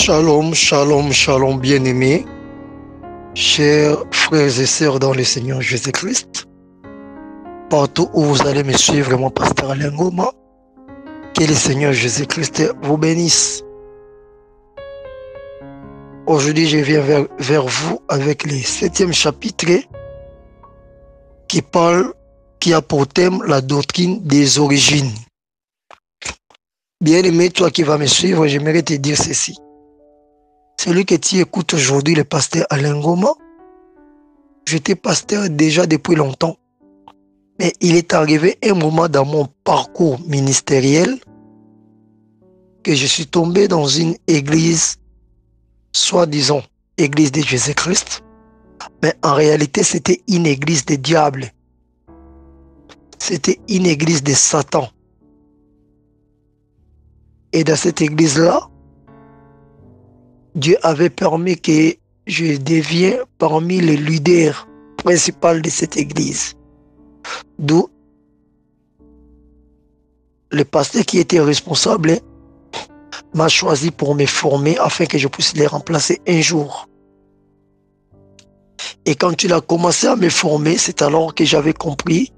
Shalom, shalom, shalom, bien-aimés, chers frères et sœurs dans le Seigneur Jésus-Christ, partout où vous allez me suivre, mon pasteur Alain Ngoma, que le Seigneur Jésus-Christ vous bénisse. Aujourd'hui, je viens vers vous avec le 7e chapitre qui a pour thème la doctrine des origines. Bien-aimé, toi qui vas me suivre, j'aimerais te dire ceci. Celui que tu écoutes aujourd'hui, le pasteur Alain Ngoma, j'étais pasteur déjà depuis longtemps. Mais il est arrivé un moment dans mon parcours ministériel que je suis tombé dans une église, soi-disant église de Jésus-Christ, mais en réalité c'était une église des diables. C'était une église de Satan. Et dans cette église-là, Dieu avait permis que je devienne parmi les leaders principaux de cette église. D'où le pasteur qui était responsable m'a choisi pour me former afin que je puisse les remplacer un jour. Et quand il a commencé à me former, c'est alors que j'avais compris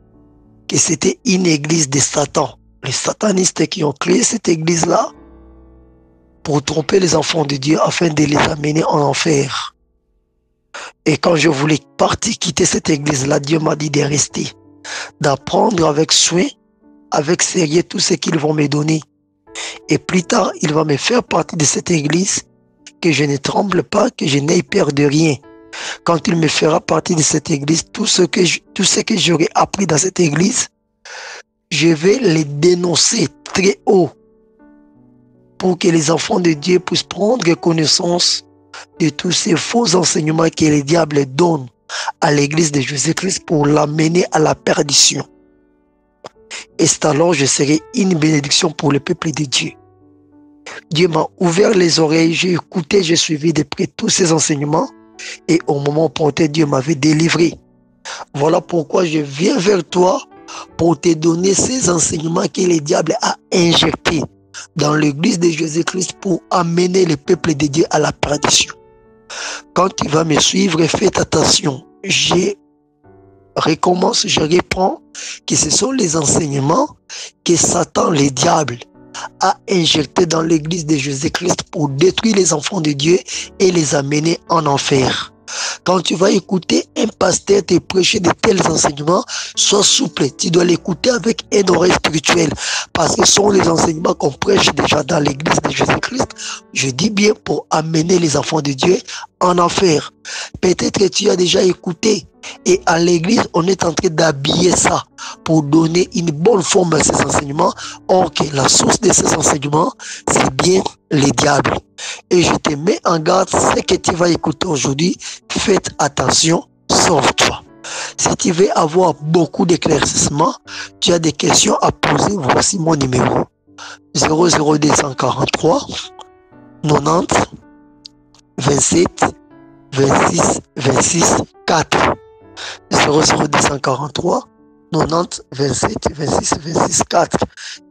que c'était une église de Satan. Les satanistes qui ont créé cette église-là pour tromper les enfants de Dieu afin de les amener en enfer. Et quand je voulais partir quitter cette église-là, Dieu m'a dit de rester, d'apprendre avec soin, avec sérieux tout ce qu'ils vont me donner. Et plus tard, il va me faire partie de cette église, que je ne tremble pas, que je n'aie peur de rien. Quand il me fera partie de cette église, tout ce que j'aurai appris dans cette église, je vais les dénoncer très haut pour que les enfants de Dieu puissent prendre connaissance de tous ces faux enseignements que les diables donnent à l'église de Jésus-Christ pour l'amener à la perdition. Et c'est alors je serai une bénédiction pour le peuple de Dieu. Dieu m'a ouvert les oreilles, j'ai écouté, j'ai suivi de près tous ces enseignements et au moment opportun, Dieu m'avait délivré. Voilà pourquoi je viens vers toi pour te donner ces enseignements que le diable a injectés dans l'église de Jésus-Christ pour amener le peuple de Dieu à la perdition. Quand tu vas me suivre, faites attention. Je reprends que ce sont les enseignements que Satan, le diable, a injectés dans l'église de Jésus-Christ pour détruire les enfants de Dieu et les amener en enfer. Quand tu vas écouter un pasteur te prêcher de tels enseignements, sois souple. Tu dois l'écouter avec une oreille spirituelle. Parce que ce sont les enseignements qu'on prêche déjà dans l'église de Jésus-Christ. Je dis bien pour amener les enfants de Dieu en enfer. Peut-être que tu as déjà écouté. Et à l'église, on est en train d'habiller ça pour donner une bonne forme à ces enseignements. Or que la source de ces enseignements, c'est bien les diables. Et je te mets en garde, ce que tu vas écouter aujourd'hui, faites attention, sauve-toi. Si tu veux avoir beaucoup d'éclaircissements, tu as des questions à poser, voici mon numéro. 00243 90 27 26 26 4. 00243 90 27 26 26 4.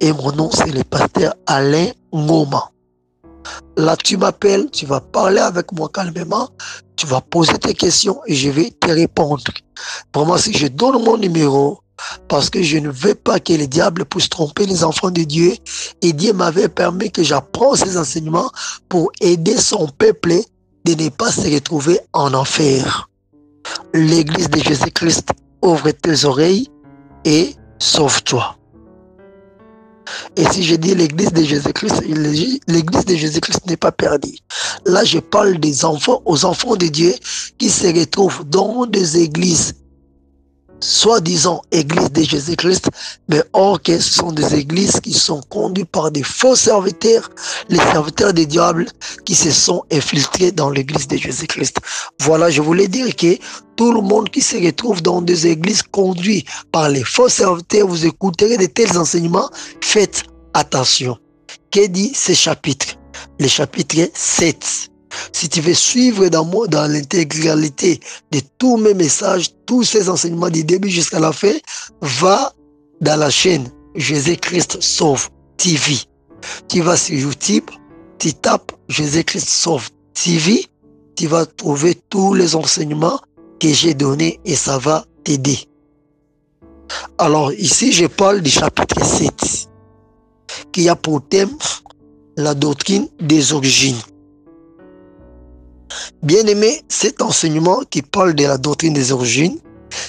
Et mon nom, c'est le pasteur Alain Ngoma. Là, tu m'appelles, tu vas parler avec moi calmement, tu vas poser tes questions et je vais te répondre. Vraiment, si je donne mon numéro, parce que je ne veux pas que le diable puisse tromper les enfants de Dieu, et Dieu m'avait permis que j'apprenne ces enseignements pour aider son peuple de ne pas se retrouver en enfer. L'église de Jésus-Christ, ouvre tes oreilles et sauve-toi. Et si je dis l'église de Jésus-Christ, l'église de Jésus-Christ n'est pas perdue. Là, je parle des enfants, aux enfants de Dieu qui se retrouvent dans des églises, soi-disant églises de Jésus-Christ, mais or que ce sont des églises qui sont conduites par des faux serviteurs, les serviteurs des diables qui se sont infiltrés dans l'église de Jésus-Christ. Voilà, je voulais dire que tout le monde qui se retrouve dans des églises conduites par les faux serviteurs, vous écouterez de tels enseignements, faites attention. Que dit ce chapitre? Le chapitre 7. Si tu veux suivre dans l'intégralité de tous mes messages, tous ces enseignements du début jusqu'à la fin, va dans la chaîne Jésus-Christ Sauve TV. Tu vas sur YouTube, tu tapes Jésus-Christ Sauve TV, tu vas trouver tous les enseignements que j'ai donnés et ça va t'aider. Alors ici, je parle du chapitre 7 qui a pour thème la doctrine des origines. Bien aimé, cet enseignement qui parle de la doctrine des origines,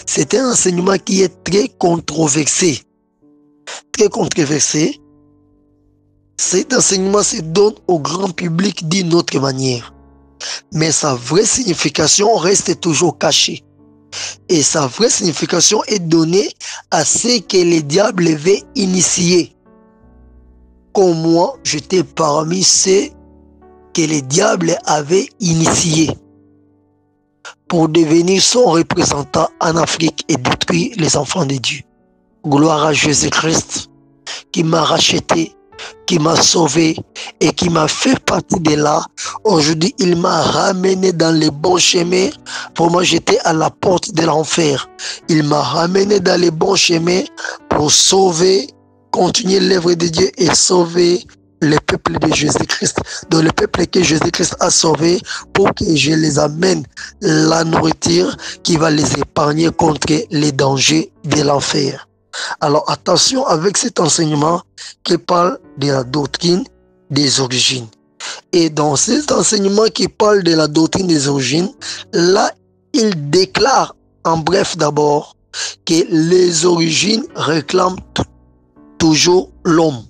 c'est un enseignement qui est très controversé. Très controversé. Cet enseignement se donne au grand public d'une autre manière. Mais sa vraie signification reste toujours cachée. Et sa vraie signification est donnée à ceux que les diables avaient initiés. Comme moi, j'étais parmi ceux que les diables avaient initiés pour devenir son représentant en Afrique et détruire les enfants de Dieu. Gloire à Jésus-Christ qui m'a racheté, qui m'a sauvé et qui m'a fait partie de là. Aujourd'hui, il m'a ramené dans les bons chemins. Pour moi, j'étais à la porte de l'enfer. Il m'a ramené dans les bons chemins pour sauver, continuer l'œuvre de Dieu et sauver le peuple de Jésus-Christ. Donc le peuple que Jésus-Christ a sauvé pour que je les amène la nourriture qui va les épargner contre les dangers de l'enfer. Alors attention avec cet enseignement qui parle de la doctrine des origines. Et dans cet enseignement qui parle de la doctrine des origines, là, il déclare en bref d'abord que les origines réclament toujours l'homme.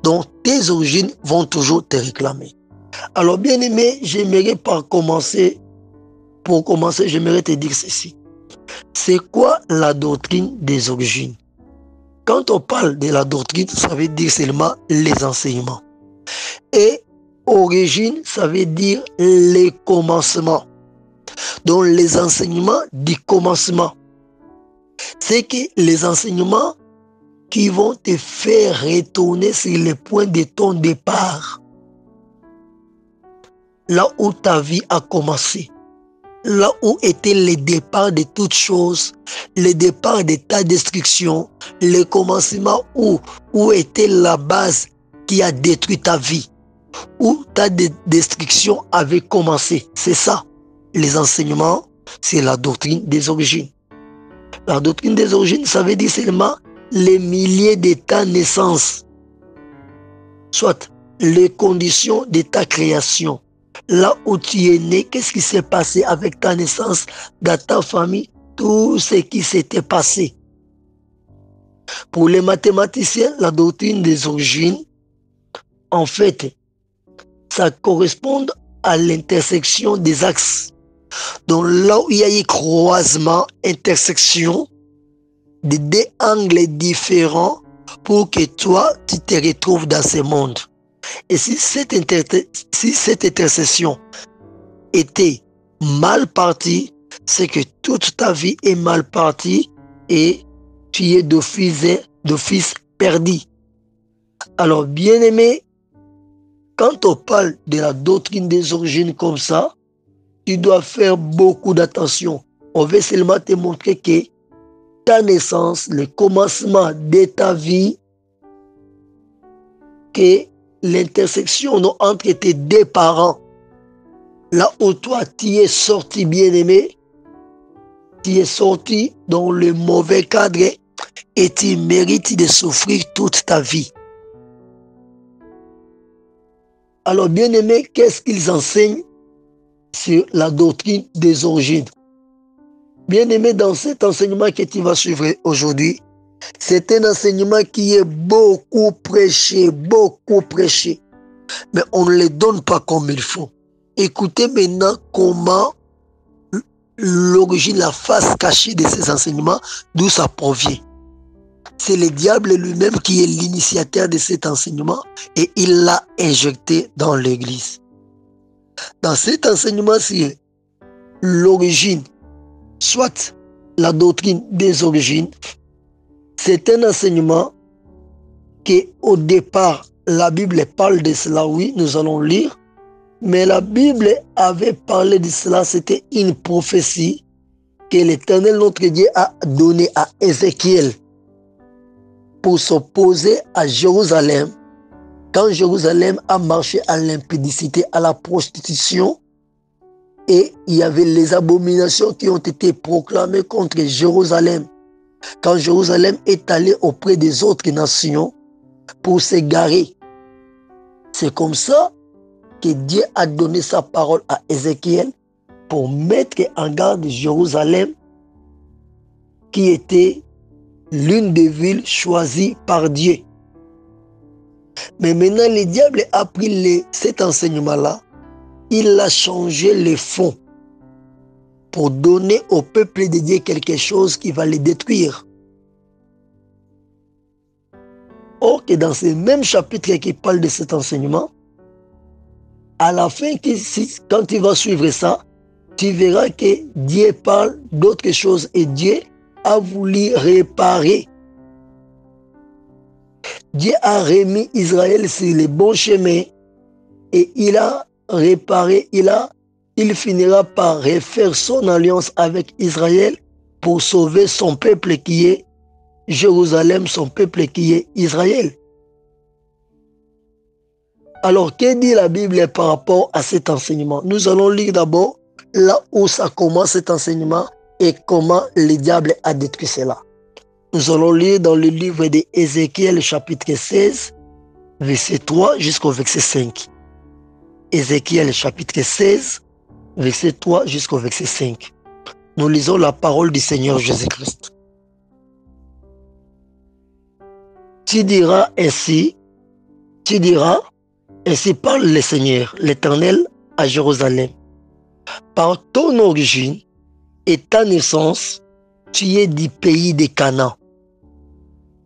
Donc tes origines vont toujours te réclamer. Alors bien aimé, j'aimerais pour commencer, j'aimerais te dire ceci. C'est quoi la doctrine des origines? Quand on parle de la doctrine, ça veut dire seulement les enseignements. Et origine, ça veut dire les commencements. Donc les enseignements du commencement. C'est que les enseignements qui vont te faire retourner sur le point de ton départ. Là où ta vie a commencé. Là où était le départ de toutes choses, le départ de ta destruction, le commencement où était la base qui a détruit ta vie, où ta destruction avait commencé. C'est ça, les enseignements, c'est la doctrine des origines. La doctrine des origines, ça veut dire seulement les milliers de ta naissance, soit les conditions de ta création. Là où tu es né, qu'est-ce qui s'est passé avec ta naissance, dans ta famille, tout ce qui s'était passé. Pour les mathématiciens, la doctrine des origines, en fait, ça correspond à l'intersection des axes. Donc là où il y a eu croisement, intersection, de deux angles différents pour que toi, tu te retrouves dans ce monde. Et si cette intercession était mal partie, c'est que toute ta vie est mal partie et tu es d'office perdu. Alors, bien aimé, quand on parle de la doctrine des origines comme ça, tu dois faire beaucoup d'attention. On veut seulement te montrer que ta naissance, le commencement de ta vie, que l'intersection entre tes deux parents, là où toi tu es sorti bien aimé, tu es sorti dans le mauvais cadre et tu mérites de souffrir toute ta vie. Alors bien aimé, qu'est-ce qu'ils enseignent sur la doctrine des origines? Bien aimé, dans cet enseignement que tu vas suivre aujourd'hui, c'est un enseignement qui est beaucoup prêché, mais on ne le donne pas comme il faut. Écoutez maintenant comment l'origine, la face cachée de ces enseignements, d'où ça provient. C'est le diable lui-même qui est l'initiateur de cet enseignement et il l'a injecté dans l'Église. Dans cet enseignement, c'est l'origine, soit la doctrine des origines. C'est un enseignement qui, au départ, la Bible parle de cela, oui, nous allons lire, mais la Bible avait parlé de cela, c'était une prophétie que l'Éternel, notre Dieu, a donnée à Ézéchiel pour s'opposer à Jérusalem Quand Jérusalem a marché à l'impudicité, à la prostitution, et il y avait les abominations qui ont été proclamées contre Jérusalem. Quand Jérusalem est allé auprès des autres nations pour s'égarer, c'est comme ça que Dieu a donné sa parole à Ézéchiel pour mettre en garde Jérusalem, qui était l'une des villes choisies par Dieu. Mais maintenant, le diable a pris cet enseignement-là, il a changé les fonds pour donner au peuple de Dieu quelque chose qui va les détruire. Or que dans ce même chapitre qui parle de cet enseignement, à la fin, quand tu vas suivre ça, tu verras que Dieu parle d'autre chose et Dieu a voulu réparer. Dieu a remis Israël sur le bon chemin et il a réparé, il finira par refaire son alliance avec Israël pour sauver son peuple qui est Jérusalem, son peuple qui est Israël. Alors, que dit la Bible par rapport à cet enseignement? Nous allons lire d'abord là où ça commence cet enseignement et comment le diable a détruit cela. Nous allons lire dans le livre d'Ézéchiel, chapitre 16, verset 3 jusqu'au verset 5. Ézéchiel, chapitre 16, verset 3 jusqu'au verset 5. Nous lisons la parole du Seigneur Jésus-Christ. Tu diras, ainsi parle le Seigneur, l'Éternel, à Jérusalem. Par ton origine et ta naissance, tu es du pays de Canaan.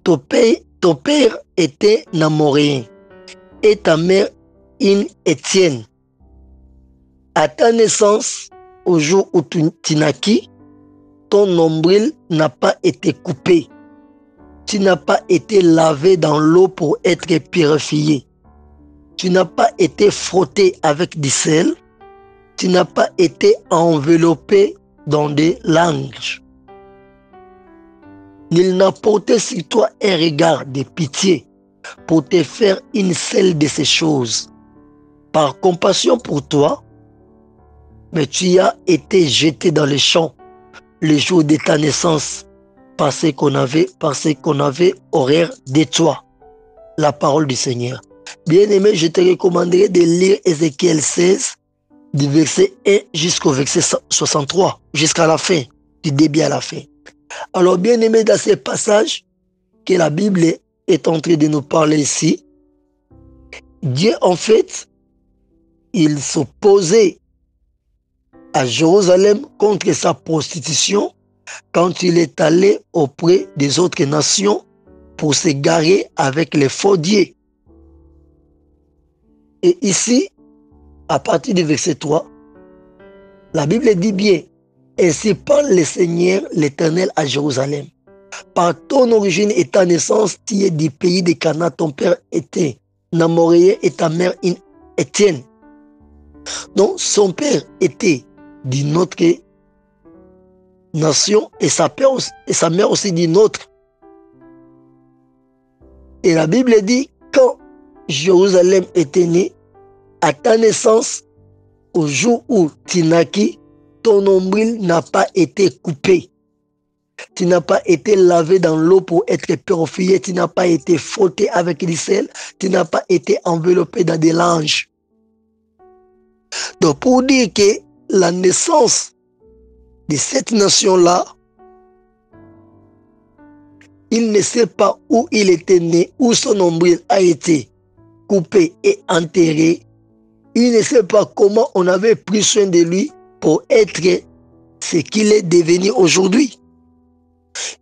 Ton père était un Amoréen et ta mère une Étienne. À ta naissance, au jour où tu naquis, ton nombril n'a pas été coupé. Tu n'as pas été lavé dans l'eau pour être purifié. Tu n'as pas été frotté avec du sel. Tu n'as pas été enveloppé dans des langes. Il n'a porté sur toi un regard de pitié pour te faire une seule de ces choses. Par compassion pour toi, mais tu as été jeté dans les champs le jour de ta naissance parce qu'on avait horreur de toi. La parole du Seigneur. Bien-aimé, je te recommanderais de lire Ézéchiel 16, du verset 1 jusqu'au verset 63, jusqu'à la fin, du début à la fin. Alors, bien-aimé, dans ces passages que la Bible est en train de nous parler ici, Dieu, en fait, il s'opposait à Jérusalem contre sa prostitution quand il est allé auprès des autres nations pour s'égarer avec les faux dieux. Et ici, à partir du verset 3, la Bible dit bien, ainsi parle le Seigneur, l'Éternel à Jérusalem. Par ton origine et ta naissance, tu es du pays de Canaan, ton père était un Amoréen et ta mère une Étienne. Donc son père était d'une autre nation et sa mère aussi d'une autre. Et la Bible dit, quand Jérusalem était né, à ta naissance, au jour où tu naquis, ton nombril n'a pas été coupé. Tu n'as pas été lavé dans l'eau pour être purifié. Tu n'as pas été frotté avec du sel. Tu n'as pas été enveloppé dans des langes. Donc pour dire que la naissance de cette nation-là, il ne sait pas où il était né, où son nombril a été coupé et enterré. Il ne sait pas comment on avait pris soin de lui pour être ce qu'il est devenu aujourd'hui.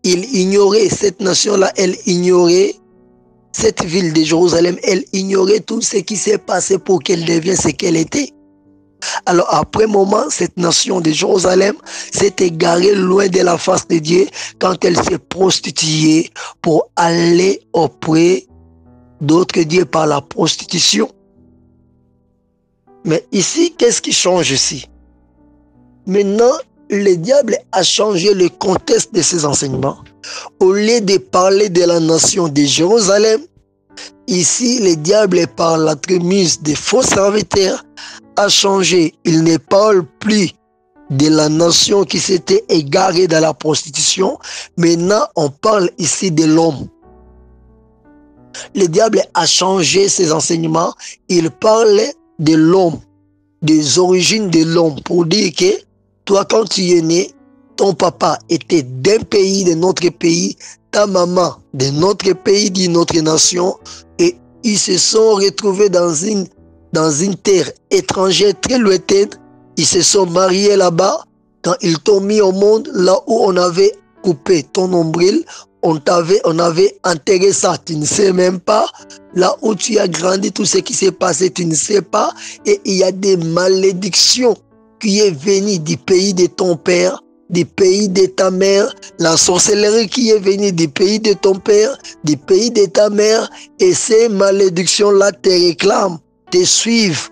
Il ignorait cette nation-là, elle ignorait cette ville de Jérusalem, elle ignorait tout ce qui s'est passé pour qu'elle devienne ce qu'elle était. Alors après un moment, cette nation de Jérusalem s'est égarée loin de la face de Dieu quand elle s'est prostituée pour aller auprès d'autres dieux par la prostitution. Mais ici, qu'est-ce qui change ici? Maintenant, le diable a changé le contexte de ses enseignements. Au lieu de parler de la nation de Jérusalem, ici, le diable, par l'entremise des faux serviteurs, a changé. Il ne parle plus de la nation qui s'était égarée dans la prostitution. Maintenant, on parle ici de l'homme. Le diable a changé ses enseignements. Il parle de l'homme, des origines de l'homme, pour dire que toi, quand tu es né, ton papa était d'un pays, de notre pays, ta maman de notre pays, d'une autre nation, et ils se sont retrouvés dans une terre étrangère très lointaine. Ils se sont mariés là-bas. Quand ils t'ont mis au monde, là où on avait coupé ton nombril, on avait enterré ça, tu ne sais même pas. Là où tu as grandi, tout ce qui s'est passé, tu ne sais pas. Et il y a des malédictions qui est venue du pays de ton père, du pays de ta mère, la sorcellerie qui est venue du pays de ton père, du pays de ta mère. Et ces malédictions-là te réclament, te suivent.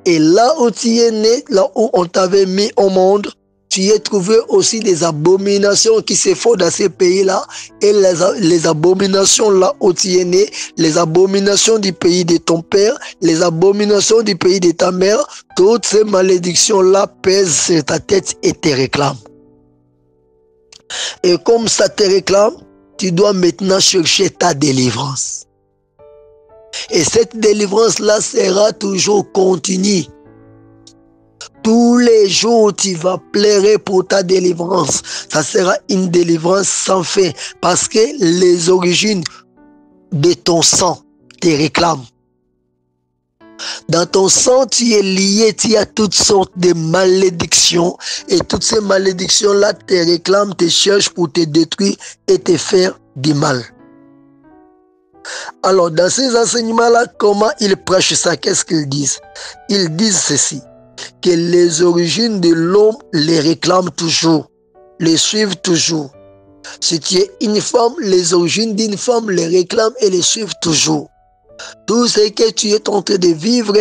Et là où tu es né, là où on t'avait mis au monde, tu y as trouvé aussi des abominations qui se font dans ces pays-là. Et les abominations là où tu es né, les abominations du pays de ton père, les abominations du pays de ta mère, toutes ces malédictions-là pèsent sur ta tête et te réclament. Et comme ça te réclame, tu dois maintenant chercher ta délivrance. Et cette délivrance-là sera toujours continue. Tous les jours, tu vas pleurer pour ta délivrance. Ça sera une délivrance sans fin. Parce que les origines de ton sang te réclament. Dans ton sang, tu es lié, tu as toutes sortes de malédictions. Et toutes ces malédictions-là te réclament, te cherchent pour te détruire et te faire du mal. Alors, dans ces enseignements-là, comment ils prêchent ça? Qu'est-ce qu'ils disent? Ils disent ceci, que les origines de l'homme les réclament toujours, les suivent toujours. Si tu es une femme, les origines d'une femme les réclament et les suivent toujours. Tout ce que tu es en train de vivre,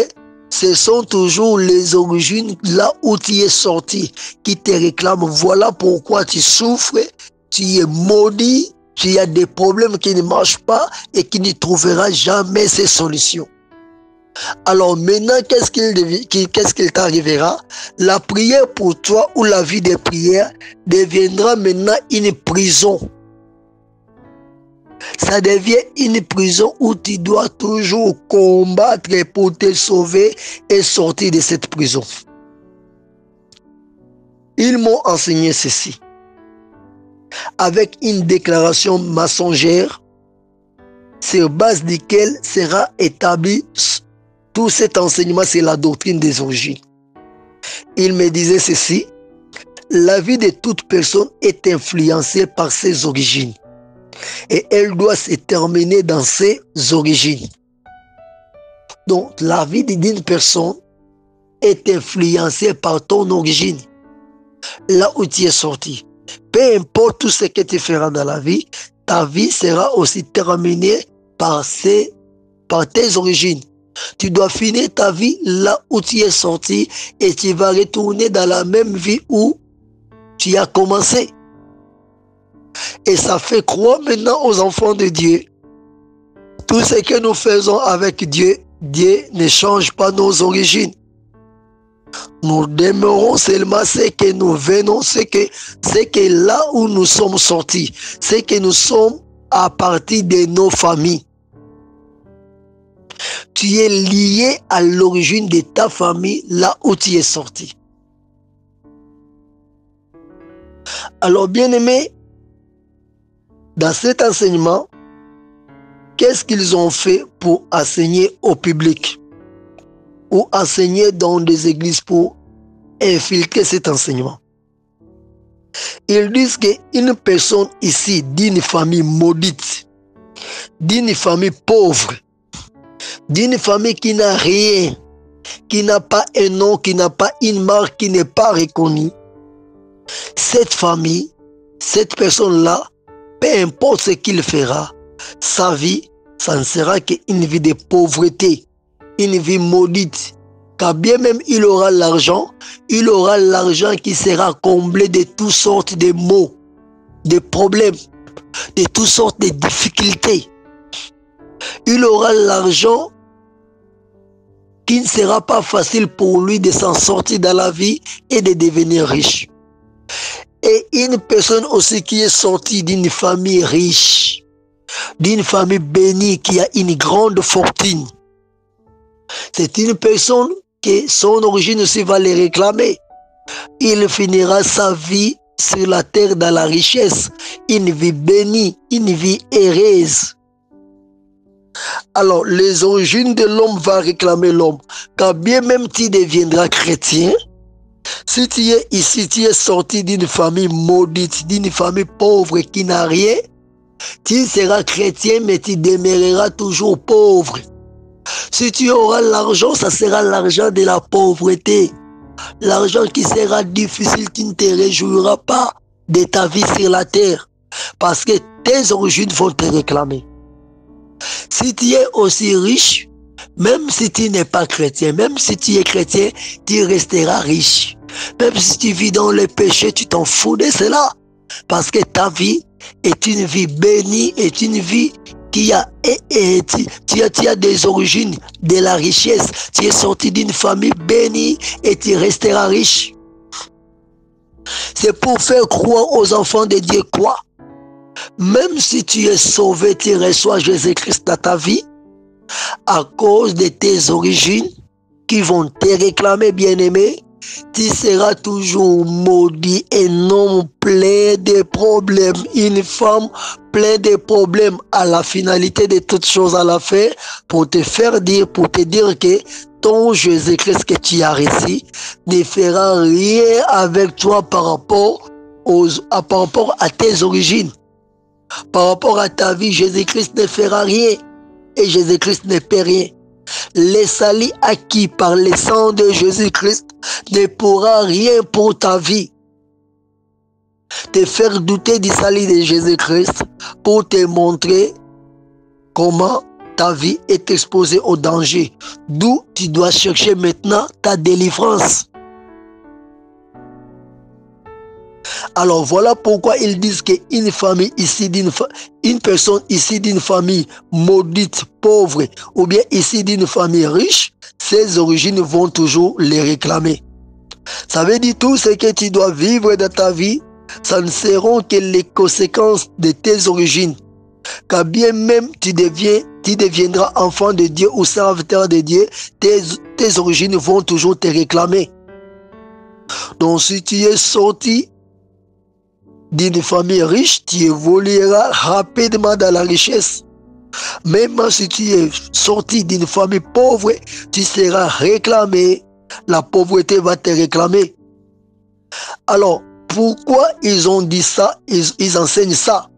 ce sont toujours les origines là où tu es sorti qui te réclament. Voilà pourquoi tu souffres, tu es maudit, tu as des problèmes qui ne marchent pas et qui ne trouveront jamais ces solutions. Alors maintenant, qu'est-ce qu'il t'arrivera? La prière pour toi ou la vie de prière deviendra maintenant une prison. Ça devient une prison où tu dois toujours combattre pour te sauver et sortir de cette prison. Ils m'ont enseigné ceci. Avec une déclaration mensongère, sur base duquel sera établi tout cet enseignement, c'est la doctrine des origines. Il me disait ceci, la vie de toute personne est influencée par ses origines et elle doit se terminer dans ses origines. Donc la vie d'une personne est influencée par ton origine, là où tu es sorti. Peu importe tout ce que tu feras dans la vie, ta vie sera aussi terminée par tes origines. Tu dois finir ta vie là où tu es sorti et tu vas retourner dans la même vie où tu as commencé. Et ça fait croire maintenant aux enfants de Dieu. Tout ce que nous faisons avec Dieu, Dieu ne change pas nos origines. Nous demeurons seulement ce que nous venons, c'est que là où nous sommes sortis, c'est que nous sommes à partir de nos familles. Tu es lié à l'origine de ta famille, là où tu es sorti. Alors, bien-aimés, dans cet enseignement, qu'est-ce qu'ils ont fait pour enseigner au public ou enseigner dans des églises pour infiltrer cet enseignement? Ils disent qu'une personne ici, d'une famille maudite, d'une famille pauvre, d'une famille qui n'a rien, qui n'a pas un nom, qui n'a pas une marque, qui n'est pas reconnue, cette famille, cette personne-là, peu importe ce qu'il fera, sa vie, ça ne sera qu'une vie de pauvreté, une vie maudite. Car bien même il aura l'argent qui sera comblé de toutes sortes de maux, de problèmes, de toutes sortes de difficultés. Il aura l'argent qui ne sera pas facile pour lui de s'en sortir dans la vie et de devenir riche. Et une personne aussi qui est sortie d'une famille riche, d'une famille bénie, qui a une grande fortune, c'est une personne que son origine aussi va les réclamer. Il finira sa vie sur la terre dans la richesse, une vie bénie, une vie heureuse. Alors, les origines de l'homme vont réclamer l'homme. Quand bien même tu deviendras chrétien, si tu es ici, tu es sorti d'une famille maudite, d'une famille pauvre qui n'a rien, tu seras chrétien, mais tu demeureras toujours pauvre. Si tu auras l'argent, ça sera l'argent de la pauvreté. L'argent qui sera difficile, tu ne te réjouiras pas de ta vie sur la terre, parce que tes origines vont te réclamer. Si tu es aussi riche, même si tu n'es pas chrétien, même si tu es chrétien, tu resteras riche. Même si tu vis dans le péché, tu t'en fous de cela. Parce que ta vie est une vie bénie, est une vie qui a, tu as des origines de la richesse. Tu es sorti d'une famille bénie et tu resteras riche. C'est pour faire croire aux enfants de Dieu quoi? Même si tu es sauvé, tu reçois Jésus-Christ dans ta vie, à cause de tes origines qui vont te réclamer, bien-aimé, tu seras toujours maudit, un homme plein de problèmes, une femme plein de problèmes. À la finalité de toutes choses à la fin, pour te faire dire, pour te dire que ton Jésus-Christ que tu as reçu ne fera rien avec toi par rapport à tes origines. Par rapport à ta vie, Jésus-Christ ne fera rien et Jésus-Christ ne peut rien. Le salut acquis par le sang de Jésus-Christ ne pourra rien pour ta vie. Te faire douter du salut de Jésus-Christ pour te montrer comment ta vie est exposée au danger. D'où tu dois chercher maintenant ta délivrance. Alors voilà pourquoi ils disent qu'une famille ici, une personne ici d'une famille maudite, pauvre, ou bien ici d'une famille riche, ses origines vont toujours les réclamer. Ça veut dire tout ce que tu dois vivre dans ta vie, ça ne seront que les conséquences de tes origines. Quand bien même tu deviendras enfant de Dieu ou serviteur de Dieu, tes origines vont toujours te réclamer. Donc si tu es sorti d'une famille riche, tu évolueras rapidement dans la richesse. Même si tu es sorti d'une famille pauvre, tu seras réclamé. La pauvreté va te réclamer. Alors, pourquoi ils ont dit ça? Ils enseignent ça.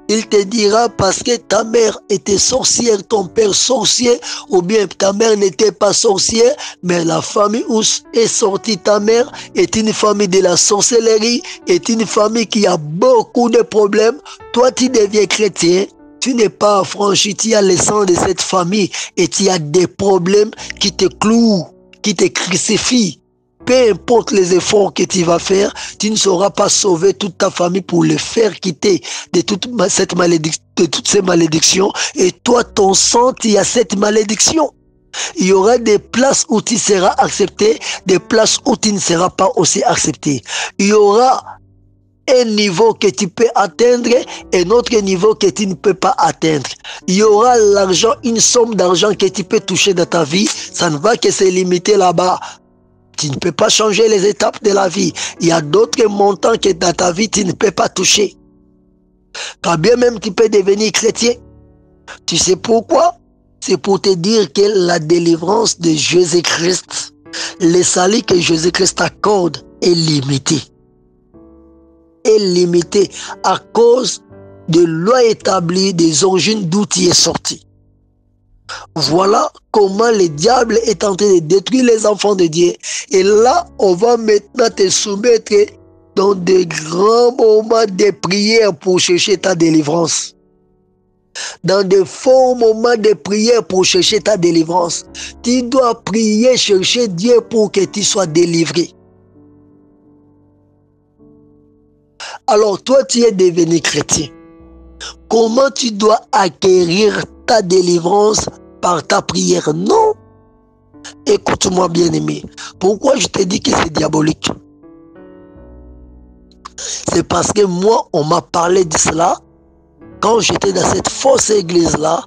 Il te dira parce que ta mère était sorcière, ton père sorcier, ou bien ta mère n'était pas sorcière, mais la famille où est sortie ta mère est une famille de la sorcellerie, est une famille qui a beaucoup de problèmes. Toi, tu deviens chrétien, tu n'es pas affranchi, tu as le sang de cette famille et tu as des problèmes qui te clouent, qui te crucifient. Peu importe les efforts que tu vas faire, tu ne sauras pas sauver toute ta famille pour les faire quitter de toutes ces malédictions. Et toi, ton sang, tu as cette malédiction. Il y aura des places où tu seras accepté, des places où tu ne seras pas aussi accepté. Il y aura un niveau que tu peux atteindre et un autre niveau que tu ne peux pas atteindre. Il y aura l'argent, une somme d'argent que tu peux toucher dans ta vie. Ça ne va que se limiter là-bas. Tu ne peux pas changer les étapes de la vie. Il y a d'autres montants que dans ta vie, tu ne peux pas toucher. Quand bien même tu peux devenir chrétien. Tu sais pourquoi? C'est pour te dire que la délivrance de Jésus-Christ, le salut que Jésus-Christ accorde est limité. Est limité à cause de loi établie des origines d'où tu es sorti. Voilà comment le diable est en train de détruire les enfants de Dieu. Et là, on va maintenant te soumettre dans de grands moments de prière pour chercher ta délivrance. Dans de forts moments de prière pour chercher ta délivrance. Tu dois prier, chercher Dieu pour que tu sois délivré. Alors toi, tu es devenu chrétien. Comment tu dois acquérir ta délivrance par ta prière. Non. Écoute-moi, bien-aimé. Pourquoi je te dis que c'est diabolique? C'est parce que moi, on m'a parlé de cela quand j'étais dans cette fausse église-là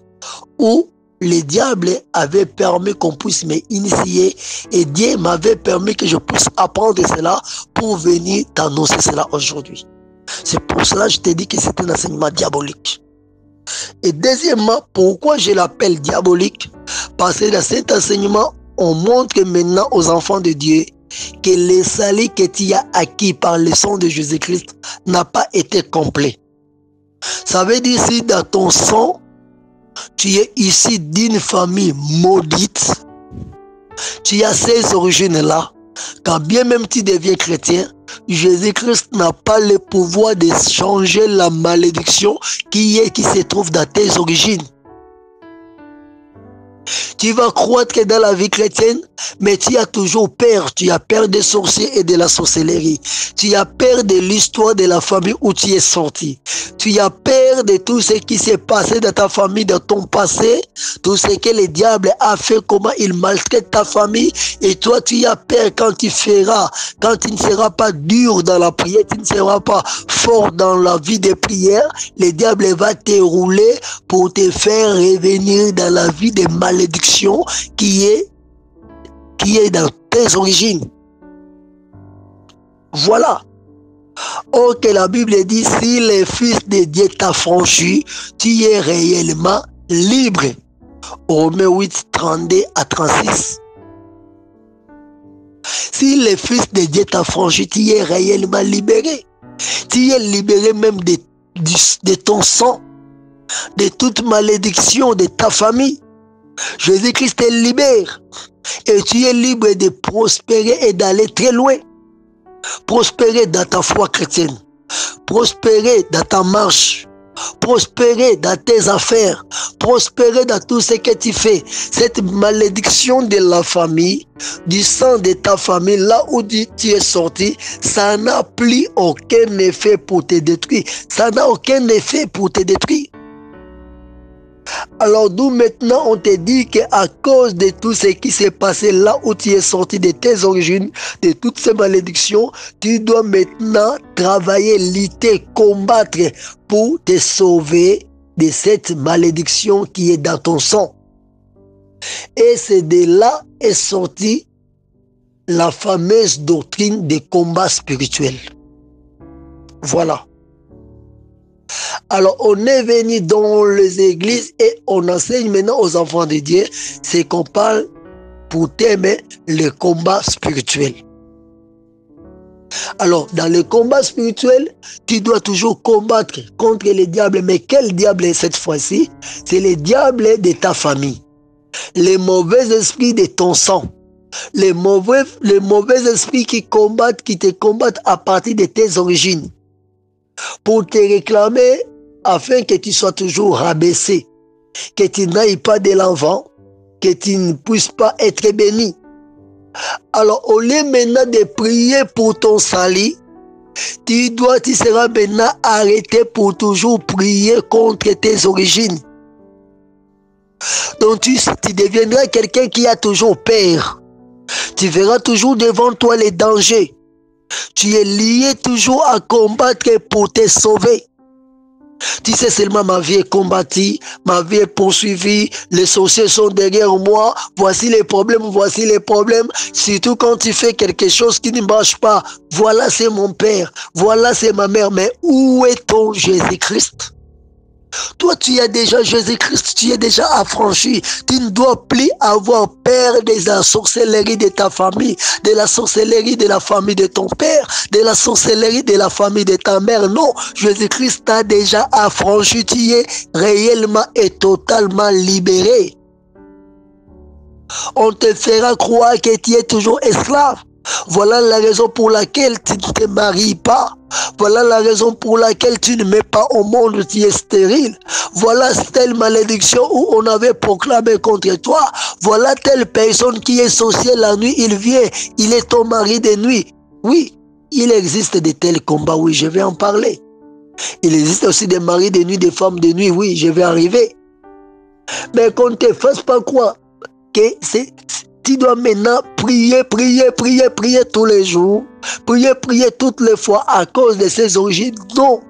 où le diable avait permis qu'on puisse m'initier et Dieu m'avait permis que je puisse apprendre cela pour venir t'annoncer cela aujourd'hui. C'est pour cela que je t'ai dit que c'est un enseignement diabolique. Et deuxièmement, pourquoi je l'appelle diabolique? Parce que dans cet enseignement, on montre maintenant aux enfants de Dieu que le salut que tu as acquis par le sang de Jésus-Christ n'a pas été complet. Ça veut dire si dans ton sang, tu es issu d'une famille maudite, tu as ces origines-là, quand bien même tu deviens chrétien, Jésus-Christ n'a pas le pouvoir de changer la malédiction qui se trouve dans tes origines. Tu vas croire que dans la vie chrétienne, mais tu as toujours peur. Tu as peur des sorciers et de la sorcellerie. Tu as peur de l'histoire de la famille où tu es sorti. Tu as peur de tout ce qui s'est passé dans ta famille, dans ton passé. Tout ce que le diable a fait, comment il maltraite ta famille. Et toi, tu as peur quand tu feras, quand tu ne seras pas dur dans la prière, tu ne seras pas fort dans la vie de prière. Le diable va te rouler pour te faire revenir dans la vie de malédiction qui est dans tes origines. Voilà. Or que la Bible dit, si le Fils de Dieu t'a franchi, tu es réellement libre. Romains 8, 32 à 36. Si le Fils de Dieu t'a franchi, tu es réellement libéré. Tu es libéré même de ton sang, de toute malédiction de ta famille. Jésus-Christ te libère et tu es libre de prospérer et d'aller très loin. Prospérer dans ta foi chrétienne, prospérer dans ta marche, prospérer dans tes affaires, prospérer dans tout ce que tu fais. Cette malédiction de la famille, du sang de ta famille, là où tu es sorti, ça n'a plus aucun effet pour te détruire. Ça n'a aucun effet pour te détruire. Alors d'où maintenant on te dit qu'à cause de tout ce qui s'est passé là où tu es sorti de tes origines, de toutes ces malédictions, tu dois maintenant travailler, lutter, combattre pour te sauver de cette malédiction qui est dans ton sang. Et c'est de là est sortie la fameuse doctrine des combats spirituels. Voilà. Alors, on est venu dans les églises et on enseigne maintenant aux enfants de Dieu, c'est qu'on parle pour thème le combat spirituel. Alors, dans le combat spirituel, tu dois toujours combattre contre les diables. Mais quel diable est cette fois-ci? C'est les diables de ta famille. Les mauvais esprits de ton sang. Les mauvais esprits qui te combattent à partir de tes origines. Pour te réclamer afin que tu sois toujours rabaissé, que tu n'ailles pas de l'avant, que tu ne puisses pas être béni. Alors, au lieu maintenant de prier pour ton salut, tu seras maintenant arrêté pour toujours prier contre tes origines. Donc, tu deviendras quelqu'un qui a toujours peur. Tu verras toujours devant toi les dangers. Tu es lié toujours à combattre pour te sauver. Tu sais seulement ma vie est combattue, ma vie est poursuivie, les sorciers sont derrière moi, voici les problèmes, voici les problèmes. Surtout quand tu fais quelque chose qui ne marche pas, voilà c'est mon père, voilà c'est ma mère, mais où est ton Jésus-Christ? Toi, tu as déjà Jésus-Christ, tu es déjà affranchi. Tu ne dois plus avoir peur de la sorcellerie de ta famille, de la sorcellerie de la famille de ton père, de la sorcellerie de la famille de ta mère. Non, Jésus-Christ t'a déjà affranchi. Tu es réellement et totalement libéré. On te fera croire que tu es toujours esclave. Voilà la raison pour laquelle tu ne te maries pas. Voilà la raison pour laquelle tu ne mets pas au monde, tu es stérile. Voilà telle malédiction où on avait proclamé contre toi. Voilà telle personne qui est sorcière la nuit, il vient, il est ton mari de nuit. Oui, il existe de tels combats, oui, je vais en parler. Il existe aussi des maris de nuit, des femmes de nuit, oui, je vais arriver. Mais qu'on ne te fasse pas croire que tu dois maintenant prier tous les jours, prier toutes les fois à cause de ses origines. Non.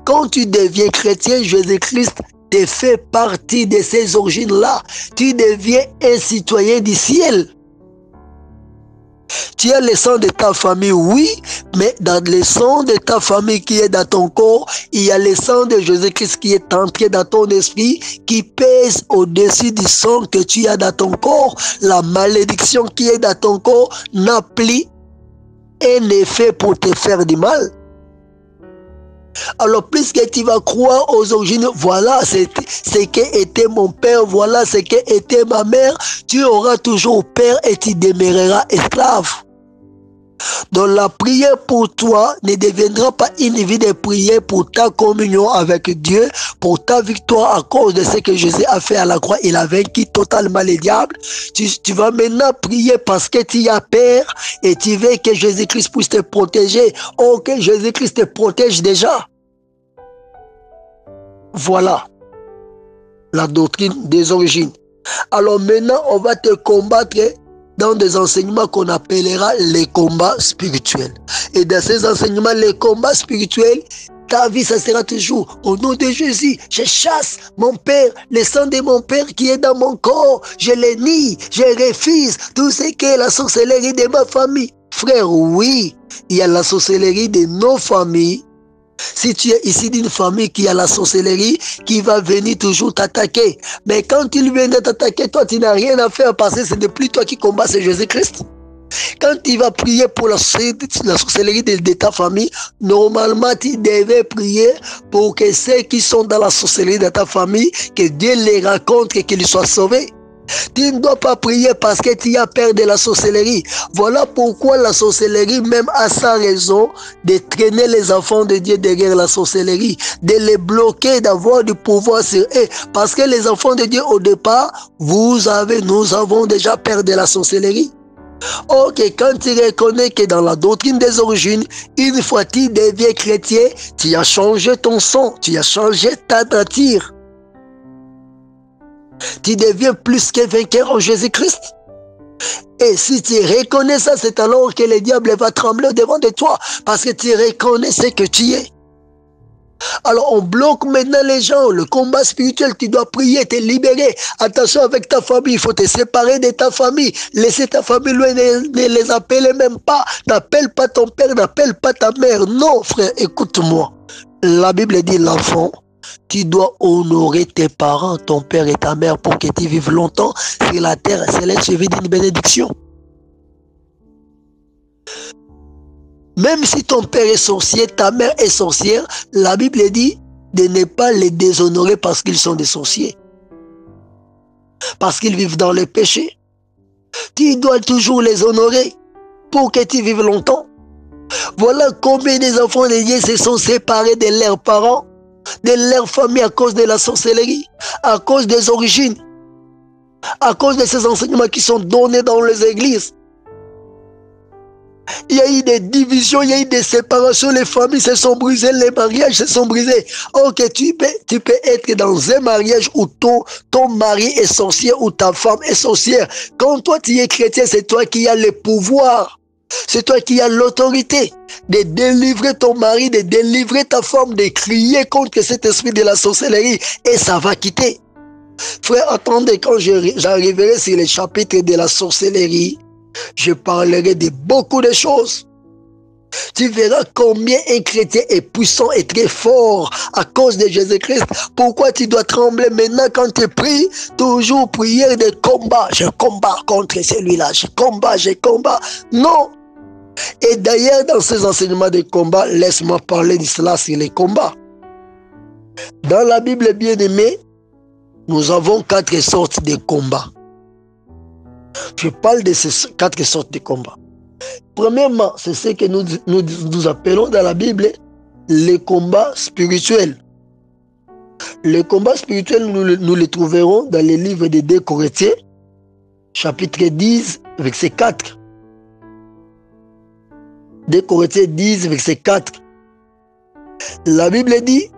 Quand tu deviens chrétien, Jésus-Christ te fait partie de ces origines-là. Tu deviens un citoyen du ciel. Tu as le sang de ta famille, oui, mais dans le sang de ta famille qui est dans ton corps, il y a le sang de Jésus-Christ qui est entré dans ton esprit, qui pèse au-dessus du sang que tu as dans ton corps. La malédiction qui est dans ton corps n'a plus un effet pour te faire du mal. Alors, puisque tu vas croire aux origines, voilà ce qu'était mon père, voilà ce qu'était ma mère, tu auras toujours peur et tu demeureras esclave. Donc la prière pour toi ne deviendra pas une vie de prière pour ta communion avec Dieu, pour ta victoire à cause de ce que Jésus a fait à la croix. Il a vaincu totalement les diables. Tu vas maintenant prier parce que tu as peur et tu veux que Jésus-Christ puisse te protéger. Oh, que Jésus-Christ te protège déjà. Voilà la doctrine des origines. Alors maintenant, on va te combattre dans des enseignements qu'on appellera les combats spirituels. Et dans ces enseignements, les combats spirituels, ta vie, ça sera toujours au nom de Jésus. Je chasse mon père, le sang de mon père qui est dans mon corps. Je le nie, je refuse tout ce qui est la sorcellerie de ma famille. Frère, oui, il y a la sorcellerie de nos familles. Si tu es ici d'une famille qui a la sorcellerie, qui va venir toujours t'attaquer. Mais quand il vient de t'attaquer, toi, tu n'as rien à faire parce que ce n'est plus toi qui combats, c'est Jésus-Christ. Quand tu vas prier pour la sorcellerie de ta famille, normalement, tu devais prier pour que ceux qui sont dans la sorcellerie de ta famille, que Dieu les rencontre et qu'ils soient sauvés. Tu ne dois pas prier parce que tu as peur de la sorcellerie. Voilà pourquoi la sorcellerie même a sa raison de traîner les enfants de Dieu derrière la sorcellerie, de les bloquer, d'avoir du pouvoir sur eux. Parce que les enfants de Dieu au départ, nous avons déjà peur de la sorcellerie. Ok, quand tu reconnais que dans la doctrine des origines, une fois tu deviens chrétien, tu as changé ton sang, tu as changé ta nature. Tu deviens plus que vainqueur en Jésus-Christ. Et si tu reconnais ça, c'est alors que le diable va trembler devant de toi. Parce que tu reconnais ce que tu es. Alors on bloque maintenant les gens. Le combat spirituel, tu dois prier, te libérer. Attention avec ta famille, il faut te séparer de ta famille. Laisser ta famille loin, ne les appeler même pas. N'appelle pas ton père, n'appelle pas ta mère. Non frère, écoute-moi. La Bible dit l'enfant, tu dois honorer tes parents, ton père et ta mère pour que tu vives longtemps sur la terre. C'est le suivi d'une bénédiction. Même si ton père est sorcier, ta mère est sorcière, la Bible dit de ne pas les déshonorer parce qu'ils sont des sorciers. Parce qu'ils vivent dans le péché. Tu dois toujours les honorer pour que tu vives longtemps. Voilà combien des enfants de Dieu se sont séparés de leurs parents, de leur famille à cause de la sorcellerie, à cause des origines, à cause de ces enseignements qui sont donnés dans les églises. Il y a eu des divisions, il y a eu des séparations, les familles se sont brisées, les mariages se sont brisés. Ok, tu peux être dans un mariage où ton mari est sorcier ou ta femme est sorcière. Quand toi tu es chrétien, c'est toi qui as le pouvoir. C'est toi qui as l'autorité de délivrer ton mari, de délivrer ta femme, de crier contre cet esprit de la sorcellerie et ça va quitter. Frère, attendez, quand j'arriverai sur les chapitres de la sorcellerie, je parlerai de beaucoup de choses. Tu verras combien un chrétien est puissant et très fort à cause de Jésus-Christ. Pourquoi tu dois trembler maintenant quand tu pries? Toujours prière de combat. Je combats contre celui-là. Je combats. Non. Et d'ailleurs, dans ces enseignements de combat, laisse-moi parler de cela sur les combats. Dans la Bible bien-aimée, nous avons 4 sortes de combats. Je parle de ces 4 sortes de combats. Premièrement, c'est ce que nous appelons dans la Bible les combats spirituels. Les combats spirituels, nous les trouverons dans les livres de 2 Corinthiens, chapitre 10, verset 4. 2 Corinthiens 10, verset 4. La Bible dit,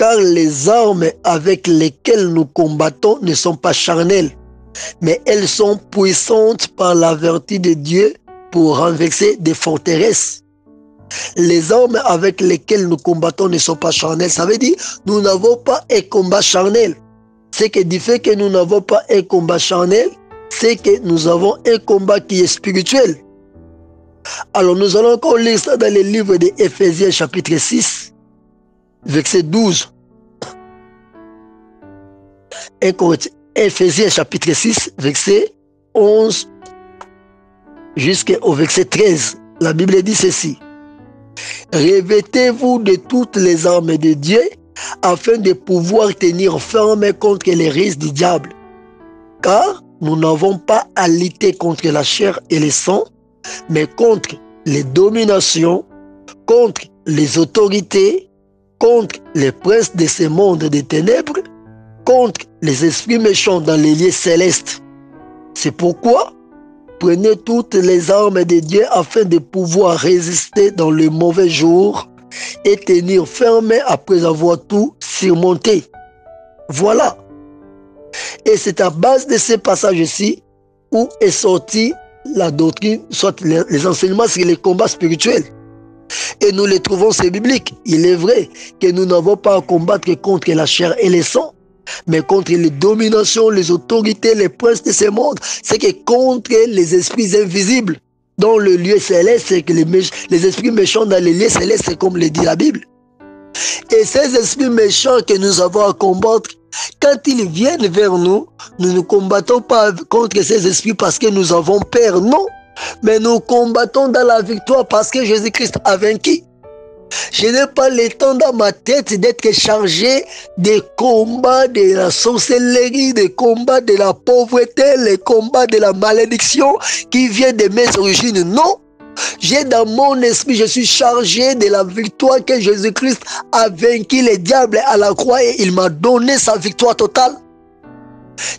Car les armes avec lesquelles nous combattons ne sont pas charnelles, mais elles sont puissantes par la vertu de Dieu pour renverser des forteresses. Les armes avec lesquelles nous combattons ne sont pas charnelles. Ça veut dire nous n'avons pas un combat charnel. Ce qui du fait que nous n'avons pas un combat charnel, c'est que nous avons un combat qui est spirituel. Alors nous allons encore lire ça dans le livre d'Éphésiens chapitre 6, verset 12. Éphésiens chapitre 6, verset 11 jusqu'au verset 13. La Bible dit ceci. Revêtez-vous de toutes les armes de Dieu afin de pouvoir tenir ferme contre les risques du diable. Car nous n'avons pas à lutter contre la chair et le sang, mais contre les dominations, contre les autorités, contre les princes de ce monde des ténèbres, contre les esprits méchants dans les lieux célestes. C'est pourquoi prenez toutes les armes de Dieu afin de pouvoir résister dans le mauvais jour et tenir ferme après avoir tout surmonté. Voilà. Et c'est à base de ces passages-ci où est sortie la doctrine, soit les enseignements sur les combats spirituels. Et nous les trouvons, c'est biblique. Il est vrai que nous n'avons pas à combattre contre la chair et le sang, mais contre les dominations, les autorités, les princes de ce monde. C'est que contre les esprits invisibles dans le lieu céleste, c'est que les esprits méchants dans les lieux célestes, c'est comme le dit la Bible. Et ces esprits méchants que nous avons à combattre, quand ils viennent vers nous, nous ne combattons pas contre ces esprits parce que nous avons peur, non. Mais nous combattons dans la victoire parce que Jésus-Christ a vaincu. Je n'ai pas le temps dans ma tête d'être chargé des combats de la sorcellerie, des combats de la pauvreté, les combats de la malédiction qui viennent de mes origines. Non. J'ai dans mon esprit, je suis chargé de la victoire que Jésus-Christ a vaincu le diable à la croix et il m'a donné sa victoire totale.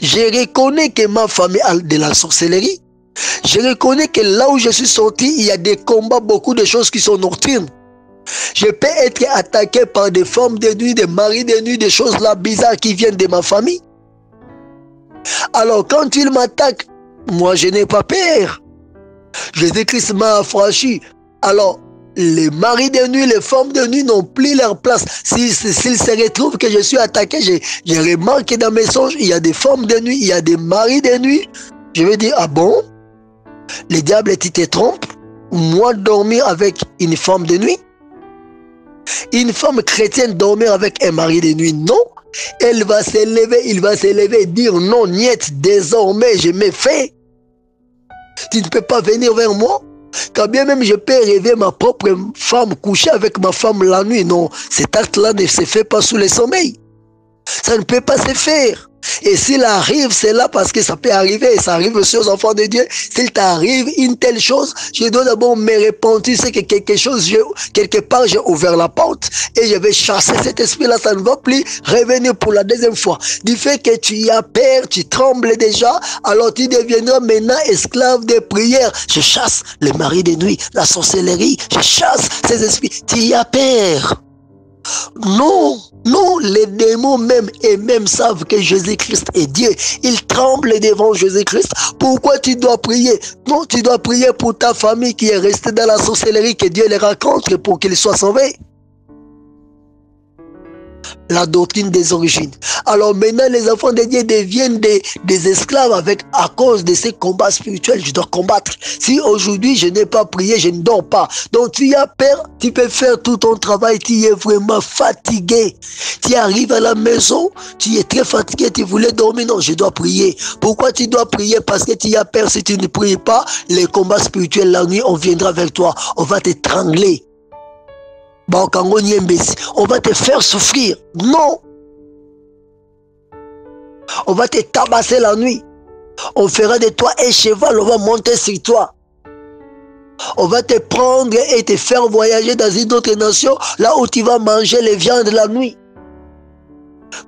Je reconnais que ma famille a de la sorcellerie. Je reconnais que là où je suis sorti, il y a des combats, beaucoup de choses qui sont nocturnes. Je peux être attaqué par des femmes de nuit, des maris de nuit, des choses là bizarres qui viennent de ma famille. Alors quand ils m'attaquent, moi je n'ai pas peur. Jésus-Christ m'a affranchi. Alors, les maris de nuit, les femmes de nuit n'ont plus leur place. S'ils se retrouvent que je suis attaqué, je remarque dans mes songes, il y a des femmes de nuit, il y a des maris de nuit. Je vais dire, ah bon? Le diable, tu te trompes? Moi, dormir avec une femme de nuit? Une femme chrétienne dormir avec un mari de nuit? Non. Elle va se lever, il va se lever et dire, non, niet, désormais, je me fais. Tu ne peux pas venir vers moi. Quand bien même je peux rêver ma propre femme, coucher avec ma femme la nuit. Non, cet acte-là ne se fait pas sous le sommeil. Ça ne peut pas se faire. Et s'il arrive, c'est là parce que ça peut arriver. Et ça arrive aussi aux enfants de Dieu. S'il t'arrive une telle chose, je dois d'abord me repentir. C'est que quelque part, j'ai ouvert la porte et je vais chasser cet esprit-là. Ça ne va plus revenir pour la deuxième fois. Du fait que tu as peur, tu trembles déjà, alors tu deviendras maintenant esclave de prière. Je chasse les maris de nuit, la sorcellerie. Je chasse ces esprits. Tu as peur. Non, non, les démons même eux-mêmes savent que Jésus-Christ est Dieu. Ils tremblent devant Jésus-Christ. Pourquoi tu dois prier? Non, tu dois prier pour ta famille qui est restée dans la sorcellerie, que Dieu les rencontre pour qu'ils soient sauvés. La doctrine des origines. Alors maintenant, les enfants de Dieu deviennent des esclaves à cause de ces combats spirituels. Je dois combattre. Si aujourd'hui je n'ai pas prié, je ne dors pas. Donc tu as peur, tu peux faire tout ton travail, tu es vraiment fatigué. Tu arrives à la maison, tu es très fatigué, tu voulais dormir. Non, je dois prier. Pourquoi tu dois prier? Parce que tu as peur. Si tu ne pries pas, les combats spirituels la nuit, on viendra vers toi. On va t'étrangler. On va te faire souffrir. Non. On va te tabasser la nuit. On fera de toi un cheval, on va monter sur toi. On va te prendre et te faire voyager dans une autre nation, là où tu vas manger les viandes la nuit.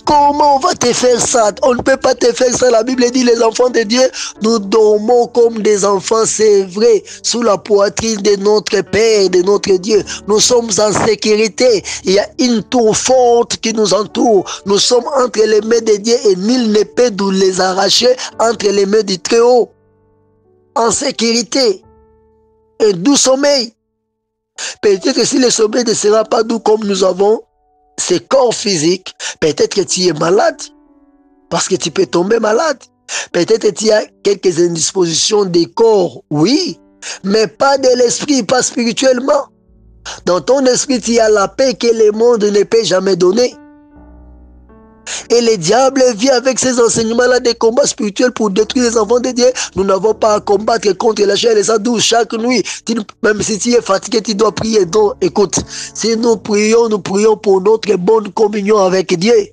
Comment on va te faire ça? On ne peut pas te faire ça. La Bible dit, les enfants de Dieu, nous dormons comme des enfants, c'est vrai, sous la poitrine de notre Père, de notre Dieu. Nous sommes en sécurité. Il y a une tour forte qui nous entoure. Nous sommes entre les mains de Dieu et nul ne peut nous les arracher entre les mains du Très-Haut. En sécurité. Un doux sommeil. Peut-être que si le sommeil ne sera pas doux comme nous avons ce corps physique, peut-être que tu es malade, parce que tu peux tomber malade. Peut-être que tu as quelques indispositions des corps, oui, mais pas de l'esprit, pas spirituellement. Dans ton esprit, tu as la paix que le monde ne peut jamais donner. Et le diable vient avec ces enseignements-là des combats spirituels pour détruire les enfants de Dieu. Nous n'avons pas à combattre contre la chair et les adouces chaque nuit. Même si tu es fatigué, tu dois prier. Donc, écoute, si nous prions pour notre bonne communion avec Dieu.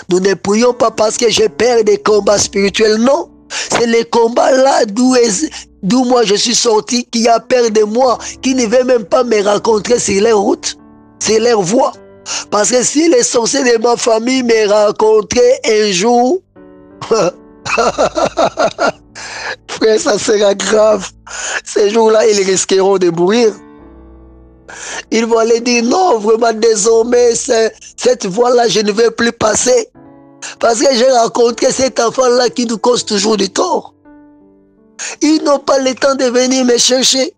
Nous ne prions pas parce que j'ai peur des combats spirituels, non. C'est les combats-là d'où moi je suis sorti, qui a peur de moi, qui ne veut même pas me rencontrer sur leur route, sur leur voie. Parce que si les sorciers de ma famille me rencontraient un jour, frère, ça sera grave. Ces jours-là, ils risqueront de mourir. Ils vont aller dire, non, vraiment, désormais, cette voie-là, je ne vais plus passer. Parce que j'ai rencontré cet enfant-là qui nous cause toujours du tort. Ils n'ont pas le temps de venir me chercher.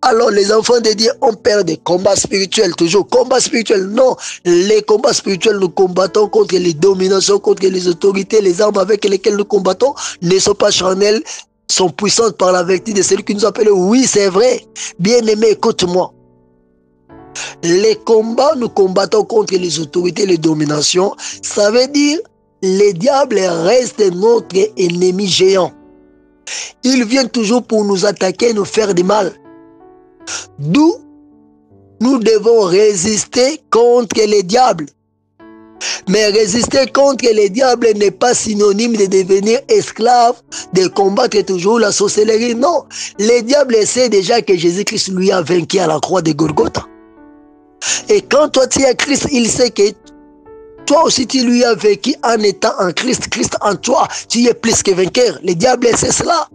Alors les enfants de Dieu ont peur des combats spirituels, toujours. Combats spirituels, non. Les combats spirituels, nous combattons contre les dominations, contre les autorités. Les armes avec lesquelles nous combattons ne sont pas charnelles, sont puissantes par la vertu de celui qui nous appelle. Oui, c'est vrai. Bien-aimé, écoute-moi. Les combats, nous combattons contre les autorités, les dominations. Ça veut dire, les diables restent notre ennemi géant. Ils viennent toujours pour nous attaquer, nous faire du mal. D'où nous devons résister contre les diables. Mais résister contre les diables n'est pas synonyme de devenir esclave, de combattre toujours la sorcellerie. Non, les diables essaient déjà que Jésus-Christ lui a vaincu à la croix de Golgotha. Et quand toi tu es Christ, il sait que toi aussi tu lui as vaincu en étant en Christ. Christ en toi, tu es plus que vainqueur. Les diables c'est cela.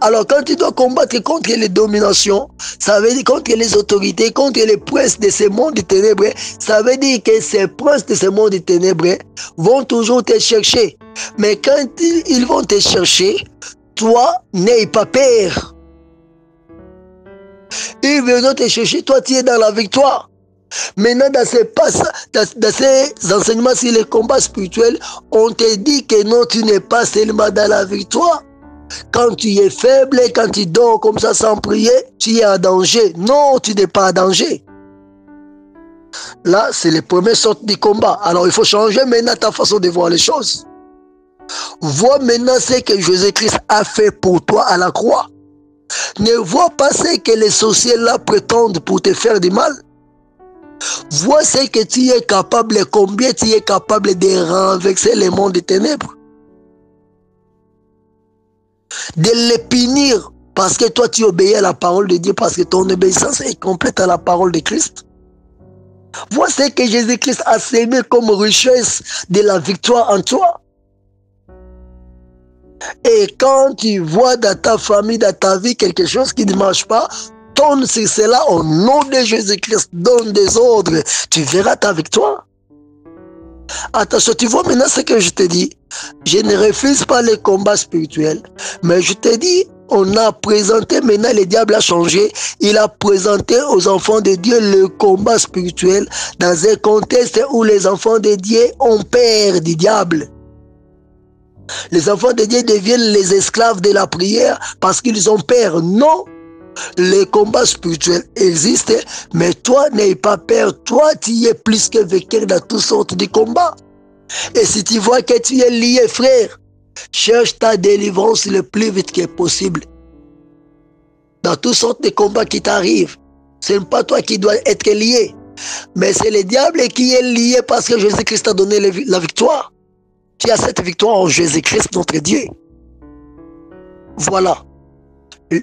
Alors quand tu dois combattre contre les dominations, ça veut dire contre les autorités, contre les princes de ce monde de ténèbres, ça veut dire que ces princes de ce monde de ténèbres vont toujours te chercher. Mais quand ils vont te chercher, toi, n'aie pas peur. Ils viennent te chercher, toi tu es dans la victoire. Maintenant, dans ces enseignements sur les combats spirituels, on te dit que non, tu n'es pas seulement dans la victoire. Quand tu es faible, quand tu dors comme ça sans prier, tu es en danger. Non, tu n'es pas en danger. Là, c'est les premières sortes de combat. Alors, il faut changer maintenant ta façon de voir les choses. Vois maintenant ce que Jésus-Christ a fait pour toi à la croix. Ne vois pas ce que les sorciers là prétendent pour te faire du mal. Vois ce que tu es capable, combien tu es capable de renverser le monde des ténèbres. De les punir parce que toi tu obéis à la parole de Dieu, parce que ton obéissance est complète à la parole de Christ. Vois ce que Jésus-Christ a semé comme richesse de la victoire en toi. Et quand tu vois dans ta famille, dans ta vie quelque chose qui ne marche pas, tourne sur cela au nom de Jésus-Christ, donne des ordres, tu verras ta victoire. Attention, tu vois maintenant ce que je te dis. Je ne refuse pas les combats spirituels, mais je te dis, on a présenté, maintenant le diable a changé, il a présenté aux enfants de Dieu le combat spirituel dans un contexte où les enfants de Dieu ont peur du diable. Les enfants de Dieu deviennent les esclaves de la prière parce qu'ils ont peur. Non, les combats spirituels existent, mais toi n'aie pas peur. Toi, tu es plus que vainqueur dans toutes sortes de combats. Et si tu vois que tu es lié, frère, cherche ta délivrance le plus vite que possible. Dans toutes sortes de combats qui t'arrivent, ce n'est pas toi qui dois être lié, mais c'est le diable qui est lié parce que Jésus-Christ t'a donné la victoire. Tu as cette victoire en Jésus-Christ, notre Dieu. Voilà.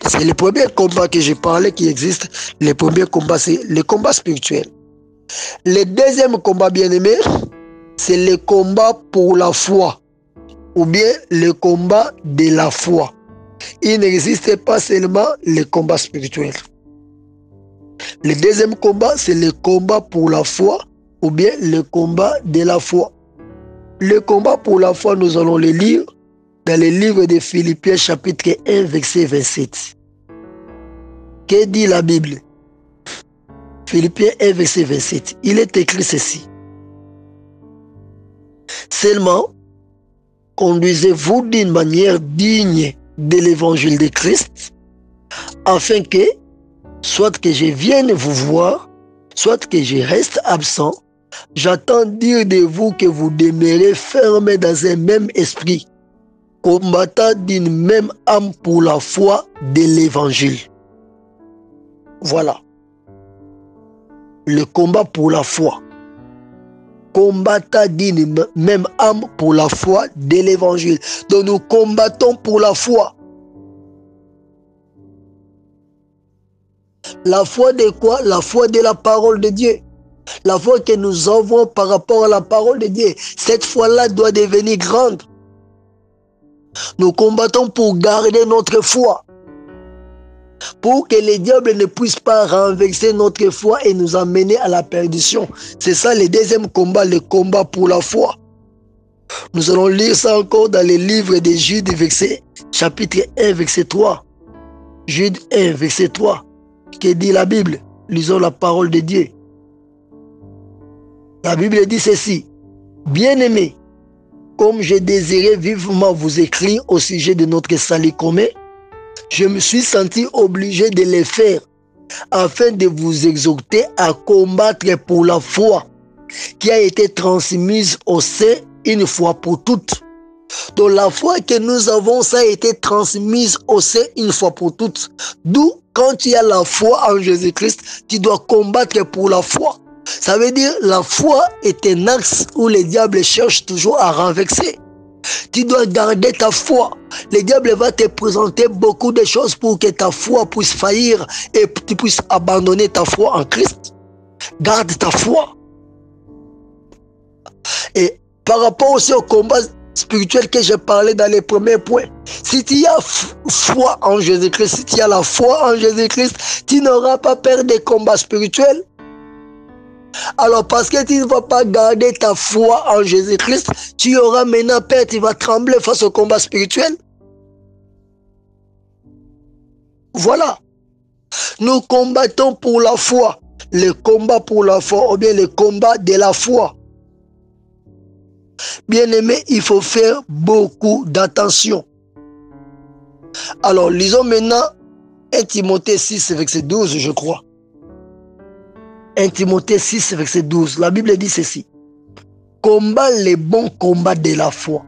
C'est le premier combat que j'ai parlé qui existe. Le premier combat, c'est le combat spirituel. Le deuxième combat, bien-aimé, c'est le combat pour la foi, ou bien le combat de la foi. Il n'existe pas seulement le combat spirituel. Le deuxième combat, c'est le combat pour la foi, ou bien le combat de la foi. Le combat pour la foi, nous allons le lire dans le livre de Philippiens chapitre 1, verset 27. Que dit la Bible? Philippiens 1, verset 27. Il est écrit ceci. Seulement, conduisez-vous d'une manière digne de l'évangile de Christ, afin que, soit que je vienne vous voir, soit que je reste absent, j'attends dire de vous que vous demeurez ferme dans un même esprit, combattant d'une même âme pour la foi de l'évangile. Voilà. Le combat pour la foi. Combattant d'une même âme pour la foi de l'évangile. Donc nous combattons pour la foi. La foi de quoi? La foi de la parole de Dieu. La foi que nous avons par rapport à la parole de Dieu. Cette foi-là doit devenir grande. Nous combattons pour garder notre foi. Pour que les diables ne puissent pas renverser notre foi et nous amener à la perdition. C'est ça le deuxième combat, le combat pour la foi. Nous allons lire ça encore dans le livre de Jude, chapitre 1, verset 3. Jude 1, verset 3. Que dit la Bible? Lisons la parole de Dieu. La Bible dit ceci. Bien-aimés, comme j'ai désiré vivement vous écrire au sujet de notre salut commun, je me suis senti obligé de le faire afin de vous exhorter à combattre pour la foi qui a été transmise au sein une fois pour toutes. Donc la foi que nous avons, ça a été transmise au sein une fois pour toutes. D'où, quand tu as la foi en Jésus-Christ, tu dois combattre pour la foi. Ça veut dire la foi est un axe où les diables cherchent toujours à renverser. Tu dois garder ta foi. Le diable va te présenter beaucoup de choses pour que ta foi puisse faillir et tu puisses abandonner ta foi en Christ. Garde ta foi. Et par rapport aussi au combat spirituel que j'ai parlé dans les premiers points, si tu as foi en Jésus-Christ, si tu as la foi en Jésus-Christ, tu n'auras pas peur des combats spirituels. Alors parce que tu ne vas pas garder ta foi en Jésus-Christ, tu auras maintenant peur, tu vas trembler face au combat spirituel. Voilà. Nous combattons pour la foi. Le combat pour la foi, ou bien le combat de la foi. Bien-aimé, il faut faire beaucoup d'attention. Alors, lisons maintenant 1 Timothée 6, verset 12, je crois. 1 Timothée 6, verset 12. La Bible dit ceci. Combat les bons combats de la foi.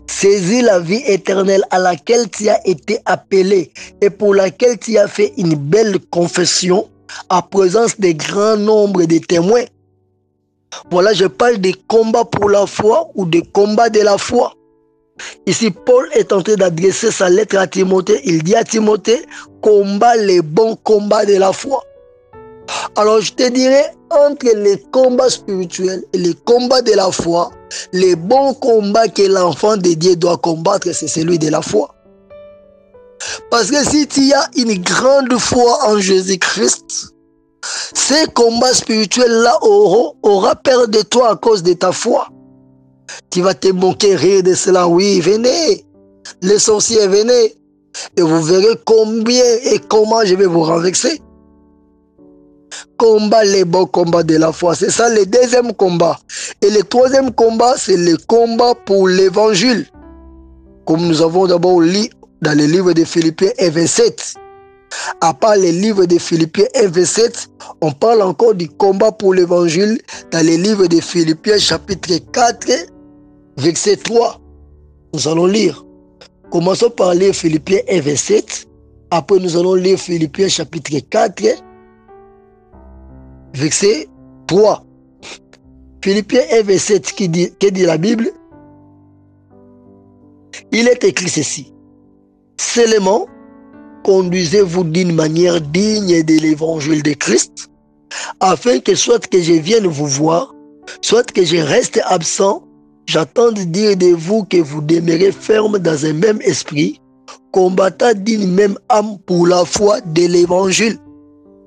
Saisis la vie éternelle à laquelle tu as été appelé et pour laquelle tu as fait une belle confession en présence de grands nombres de témoins. Voilà, je parle des combats pour la foi ou des combats de la foi. Ici, Paul est en train d'adresser sa lettre à Timothée. Il dit à Timothée, combat les bons combats de la foi. Alors, je te dirais, entre les combats spirituels et les combats de la foi, les bons combats que l'enfant de Dieu doit combattre, c'est celui de la foi. Parce que si tu as une grande foi en Jésus-Christ, ces combats spirituels-là aura peur de toi à cause de ta foi. Tu vas te moquer, rire de cela. Oui, venez, les sorciers, venez. Et vous verrez combien et comment je vais vous renverser. Combat les bons combats de la foi. C'est ça le deuxième combat. Et le troisième combat, c'est le combat pour l'évangile. Comme nous avons d'abord lu dans le livre de Philippiens 1, 27. À part le livre de Philippiens 1, 27, on parle encore du combat pour l'évangile dans le livre de Philippiens chapitre 4, verset 3. Nous allons lire. Commençons par lire Philippiens 1, 27. Après, nous allons lire Philippiens chapitre 4, verset 3. Philippiens 1, verset que dit la Bible? Il est écrit ceci. Seulement, conduisez-vous d'une manière digne de l'évangile de Christ, afin que soit que je vienne vous voir, soit que je reste absent, j'attends de dire de vous que vous demeurez ferme dans un même esprit, combattant d'une même âme pour la foi de l'évangile.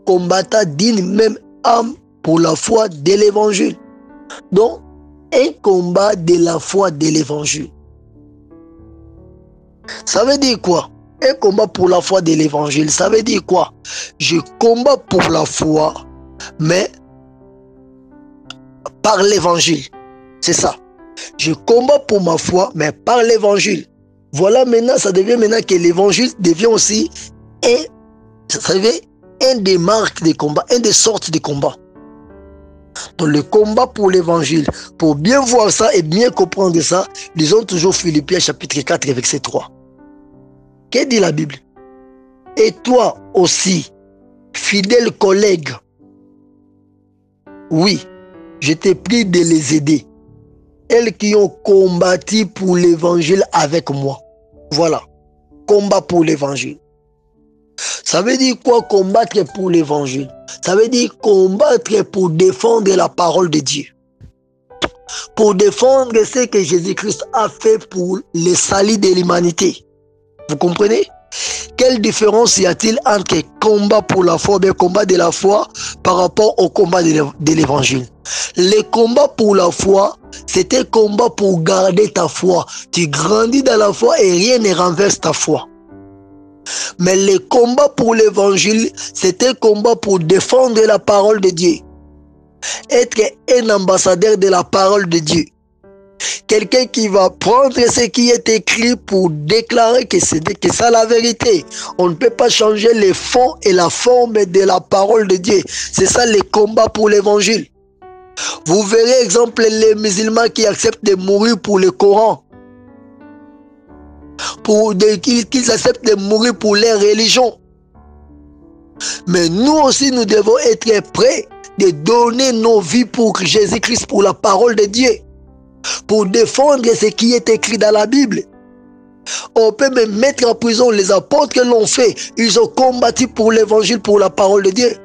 Combattant d'une même âme pour la foi de l'évangile. Donc, un combat de la foi de l'évangile. Ça veut dire quoi? Un combat pour la foi de l'évangile, ça veut dire quoi? Je combats pour la foi, mais par l'évangile. C'est ça. Je combats pour ma foi, mais par l'évangile. Voilà maintenant, ça devient maintenant que l'évangile devient aussi un des marques des combats, une des sortes de combats. Donc le combat pour l'évangile, pour bien voir ça et bien comprendre ça, lisons toujours Philippiens chapitre 4 verset 3. Que dit la Bible? Et toi aussi, fidèle collègue, oui, je t'ai pris de les aider. Elles qui ont combattu pour l'évangile avec moi. Voilà, combat pour l'évangile. Ça veut dire quoi combattre pour l'évangile? Ça veut dire combattre pour défendre la parole de Dieu. Pour défendre ce que Jésus-Christ a fait pour le salut de l'humanité. Vous comprenez? Quelle différence y a-t-il entre combat pour la foi et combat de la foi par rapport au combat de l'évangile? Le combat pour la foi, c'était combat pour garder ta foi. Tu grandis dans la foi et rien ne renverse ta foi. Mais le combat pour l'évangile, c'était combat pour défendre la parole de Dieu. Être un ambassadeur de la parole de Dieu. Quelqu'un qui va prendre ce qui est écrit pour déclarer que c'est ça la vérité. On ne peut pas changer les fonds et la forme de la parole de Dieu. C'est ça le combat pour l'évangile. Vous verrez, exemple, les musulmans qui acceptent de mourir pour le Coran. Qu'ils acceptent de mourir pour leur religion. Mais nous aussi, nous devons être prêts de donner nos vies pour Jésus-Christ, pour la parole de Dieu. Pour défendre ce qui est écrit dans la Bible. On peut même mettre en prison les apôtres que l'on fait. Ils ont combattu pour l'évangile, pour la parole de Dieu.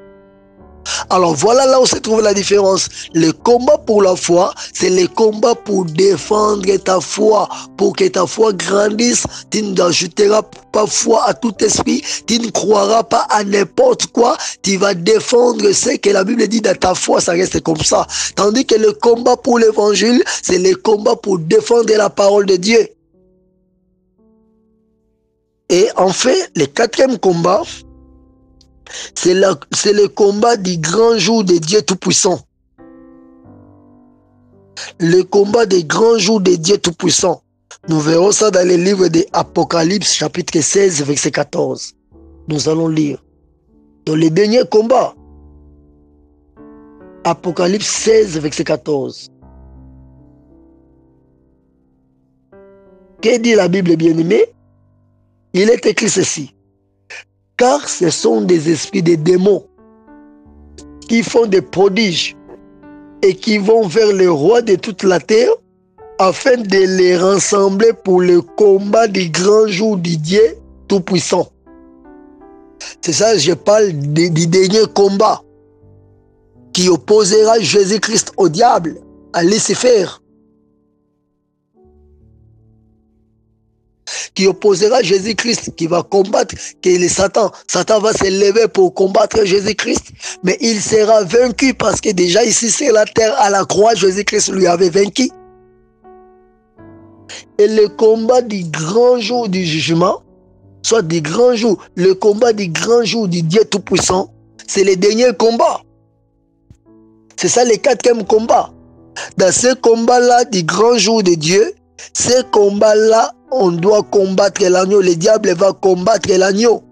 Alors voilà là où se trouve la différence. Le combat pour la foi, c'est le combat pour défendre ta foi, pour que ta foi grandisse. Tu n'ajouteras pas foi à tout esprit, tu ne croiras pas à n'importe quoi, tu vas défendre ce que la Bible dit dans ta foi, ça reste comme ça. Tandis que le combat pour l'évangile, c'est le combat pour défendre la parole de Dieu. Et en fait, le quatrième combat, c'est le combat du grand jour de Dieu Tout-Puissant. Le combat des grands jours de Dieu Tout-Puissant. Nous verrons ça dans le livre de Apocalypse, chapitre 16, verset 14. Nous allons lire. Dans le dernier combat, Apocalypse 16, verset 14. Que dit la Bible bien-aimée? Il est écrit ceci. Car ce sont des esprits de démons qui font des prodiges et qui vont vers le roi de toute la terre afin de les rassembler pour le combat du grand jour du Dieu Tout-Puissant. C'est ça, je parle du dernier combat qui opposera Jésus-Christ au diable, à Lucifer. Qui opposera Jésus-Christ, qui va combattre, qui est le Satan. Satan va se lever pour combattre Jésus-Christ, mais il sera vaincu parce que déjà ici sur la terre, à la croix, Jésus-Christ lui avait vaincu. Et le combat du grand jour du jugement, soit du grand jour, le combat du grand jour du Dieu Tout-Puissant, c'est le dernier combat. C'est ça le quatrième combat. Dans ce combat-là du grand jour de Dieu, ce combat-là, on doit combattre l'agneau. Le diable va combattre l'agneau.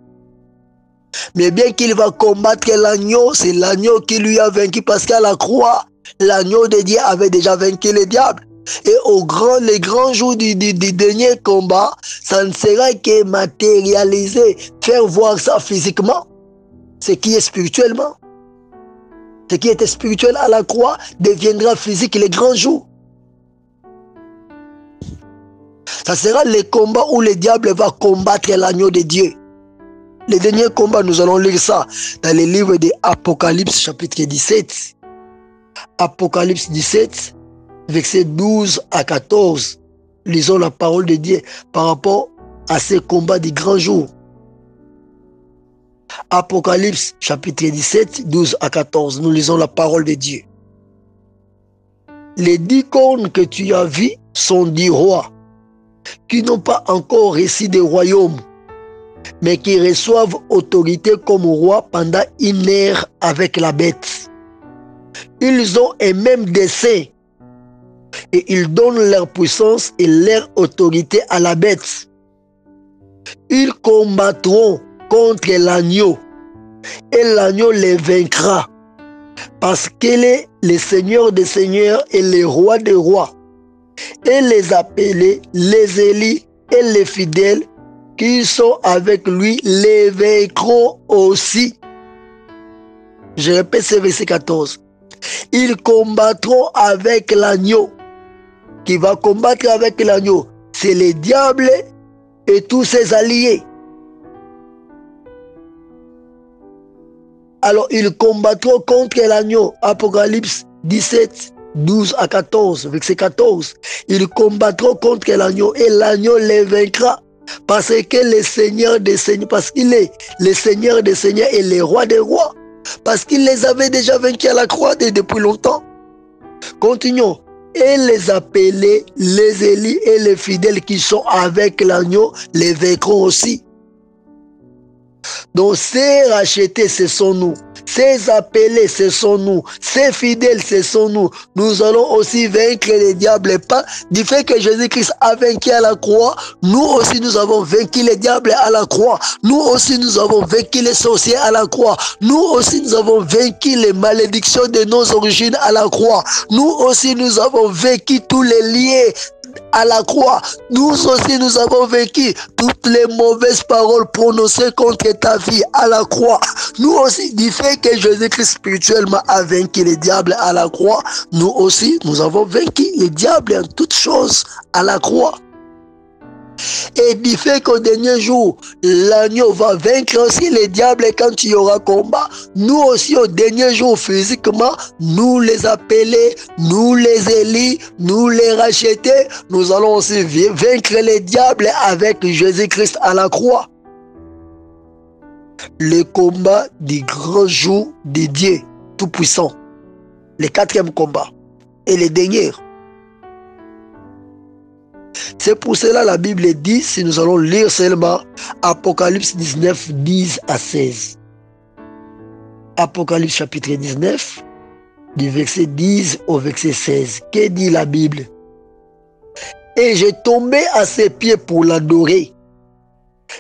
Mais bien qu'il va combattre l'agneau, c'est l'agneau qui lui a vaincu parce qu'à la croix, l'agneau de Dieu avait déjà vaincu le diable. Et les grands jours du dernier combat, ça ne sera que matérialiser, faire voir ça physiquement, ce qui est spirituellement. Ce qui était spirituel à la croix deviendra physique les grands jours. Ça sera le combat où le diable va combattre l'agneau de Dieu. Le dernier combat, nous allons lire ça dans les livres de Apocalypse chapitre 17. Apocalypse 17, versets 12 à 14. Lisons la parole de Dieu par rapport à ces combats du grand jour. Apocalypse chapitre 17, 12 à 14. Nous lisons la parole de Dieu. Les 10 cornes que tu as vues sont 10 rois qui n'ont pas encore reçu de royaume, mais qui reçoivent autorité comme roi pendant une ère avec la bête. Ils ont un même dessein et ils donnent leur puissance et leur autorité à la bête. Ils combattront contre l'agneau et l'agneau les vaincra parce qu'il est le Seigneur des seigneurs et le roi des rois. Et les appelés, les élus et les fidèles qui sont avec lui les vaincront aussi. Je répète ce verset 14. Ils combattront avec l'agneau. Qui va combattre avec l'agneau? C'est le diable et tous ses alliés. Alors ils combattront contre l'agneau. Apocalypse 17, 12 à 14, verset 14. Ils combattront contre l'agneau et l'agneau les vaincra. Parce que le Seigneur des Seigneurs, parce qu'il est le Seigneur des Seigneurs et le roi des rois. Parce qu'il les avait déjà vaincus à la croix depuis longtemps. Continuons. Et les appelés, les élus et les fidèles qui sont avec l'agneau les vaincront aussi. Donc ces rachetés, ce sont nous. Ces appelés, ce sont nous. Ces fidèles, ce sont nous. Nous allons aussi vaincre les diables. Pas du fait que Jésus-Christ a vaincu à la croix, nous aussi nous avons vaincu les diables à la croix. Nous aussi nous avons vaincu les sorciers à la croix. Nous aussi nous avons vaincu les malédictions de nos origines à la croix. Nous aussi nous avons vaincu tous les liens à la croix. Nous aussi nous avons vaincu toutes les mauvaises paroles prononcées contre ta vie à la croix. Nous aussi, du fait que Jésus-Christ spirituellement a vaincu les diables à la croix, nous aussi nous avons vaincu les diables en toutes choses à la croix. Et du fait qu'au dernier jour, l'agneau va vaincre aussi les diables quand il y aura combat. Nous aussi au dernier jour physiquement, nous les appeler, nous les élire, nous les racheter. Nous allons aussi vaincre les diables avec Jésus-Christ à la croix. Le combat du grand jour de Dieu Tout-Puissant. Le 4e combat et le dernier. C'est pour cela la Bible dit, si nous allons lire seulement Apocalypse 19, 10 à 16. Apocalypse chapitre 19, du verset 10 au verset 16. Que dit la Bible? Et j'ai tombé à ses pieds pour l'adorer.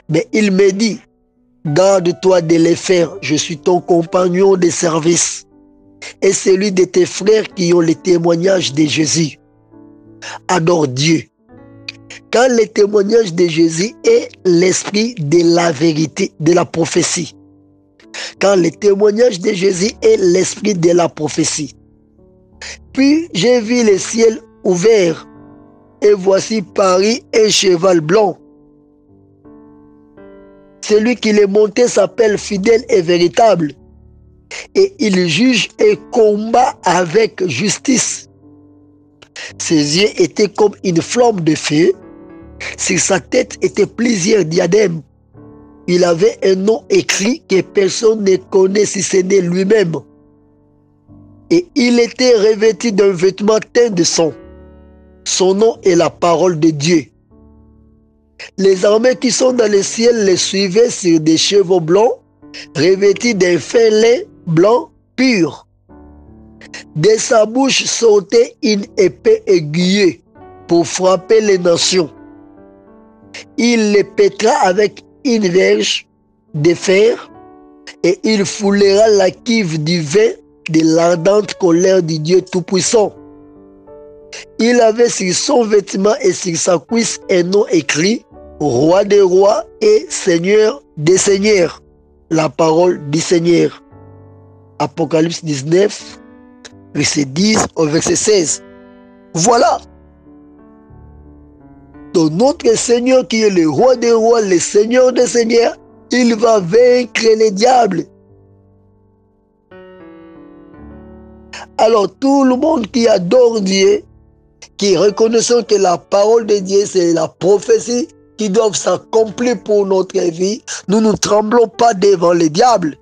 Mais il me dit, garde-toi de les faire, je suis ton compagnon de service et celui de tes frères qui ont le témoignage de Jésus. Adore Dieu. Quand le témoignage de Jésus est l'esprit de la vérité, de la prophétie. Quand le témoignage de Jésus est l'esprit de la prophétie. Puis j'ai vu le ciel ouvert et voici parut un cheval blanc. Celui qui l'est monté s'appelle fidèle et véritable. Et il juge et combat avec justice. Ses yeux étaient comme une flamme de feu. Sur sa tête étaient plusieurs diadèmes. Il avait un nom écrit que personne ne connaît si ce n'est lui-même. Et il était revêtu d'un vêtement teint de sang. Son nom est la parole de Dieu. Les armées qui sont dans le ciel les suivaient sur des chevaux blancs, revêtus d'un fin lin blanc pur. De sa bouche sortait une épée aiguillée pour frapper les nations. Il les pètera avec une verge de fer et il foulera la cuve du vin de l'ardente colère du Dieu Tout-Puissant. Il avait sur son vêtement et sur sa cuisse un nom écrit, Roi des rois et Seigneur des seigneurs. La parole du Seigneur. Apocalypse 19, verset 10 au verset 16. Voilà. Donc notre Seigneur qui est le Roi des rois, le Seigneur des seigneurs, il va vaincre les diables. Alors tout le monde qui adore Dieu, qui reconnaissant que la parole de Dieu, c'est la prophétie qui doit s'accomplir pour notre vie, nous ne tremblons pas devant les diables.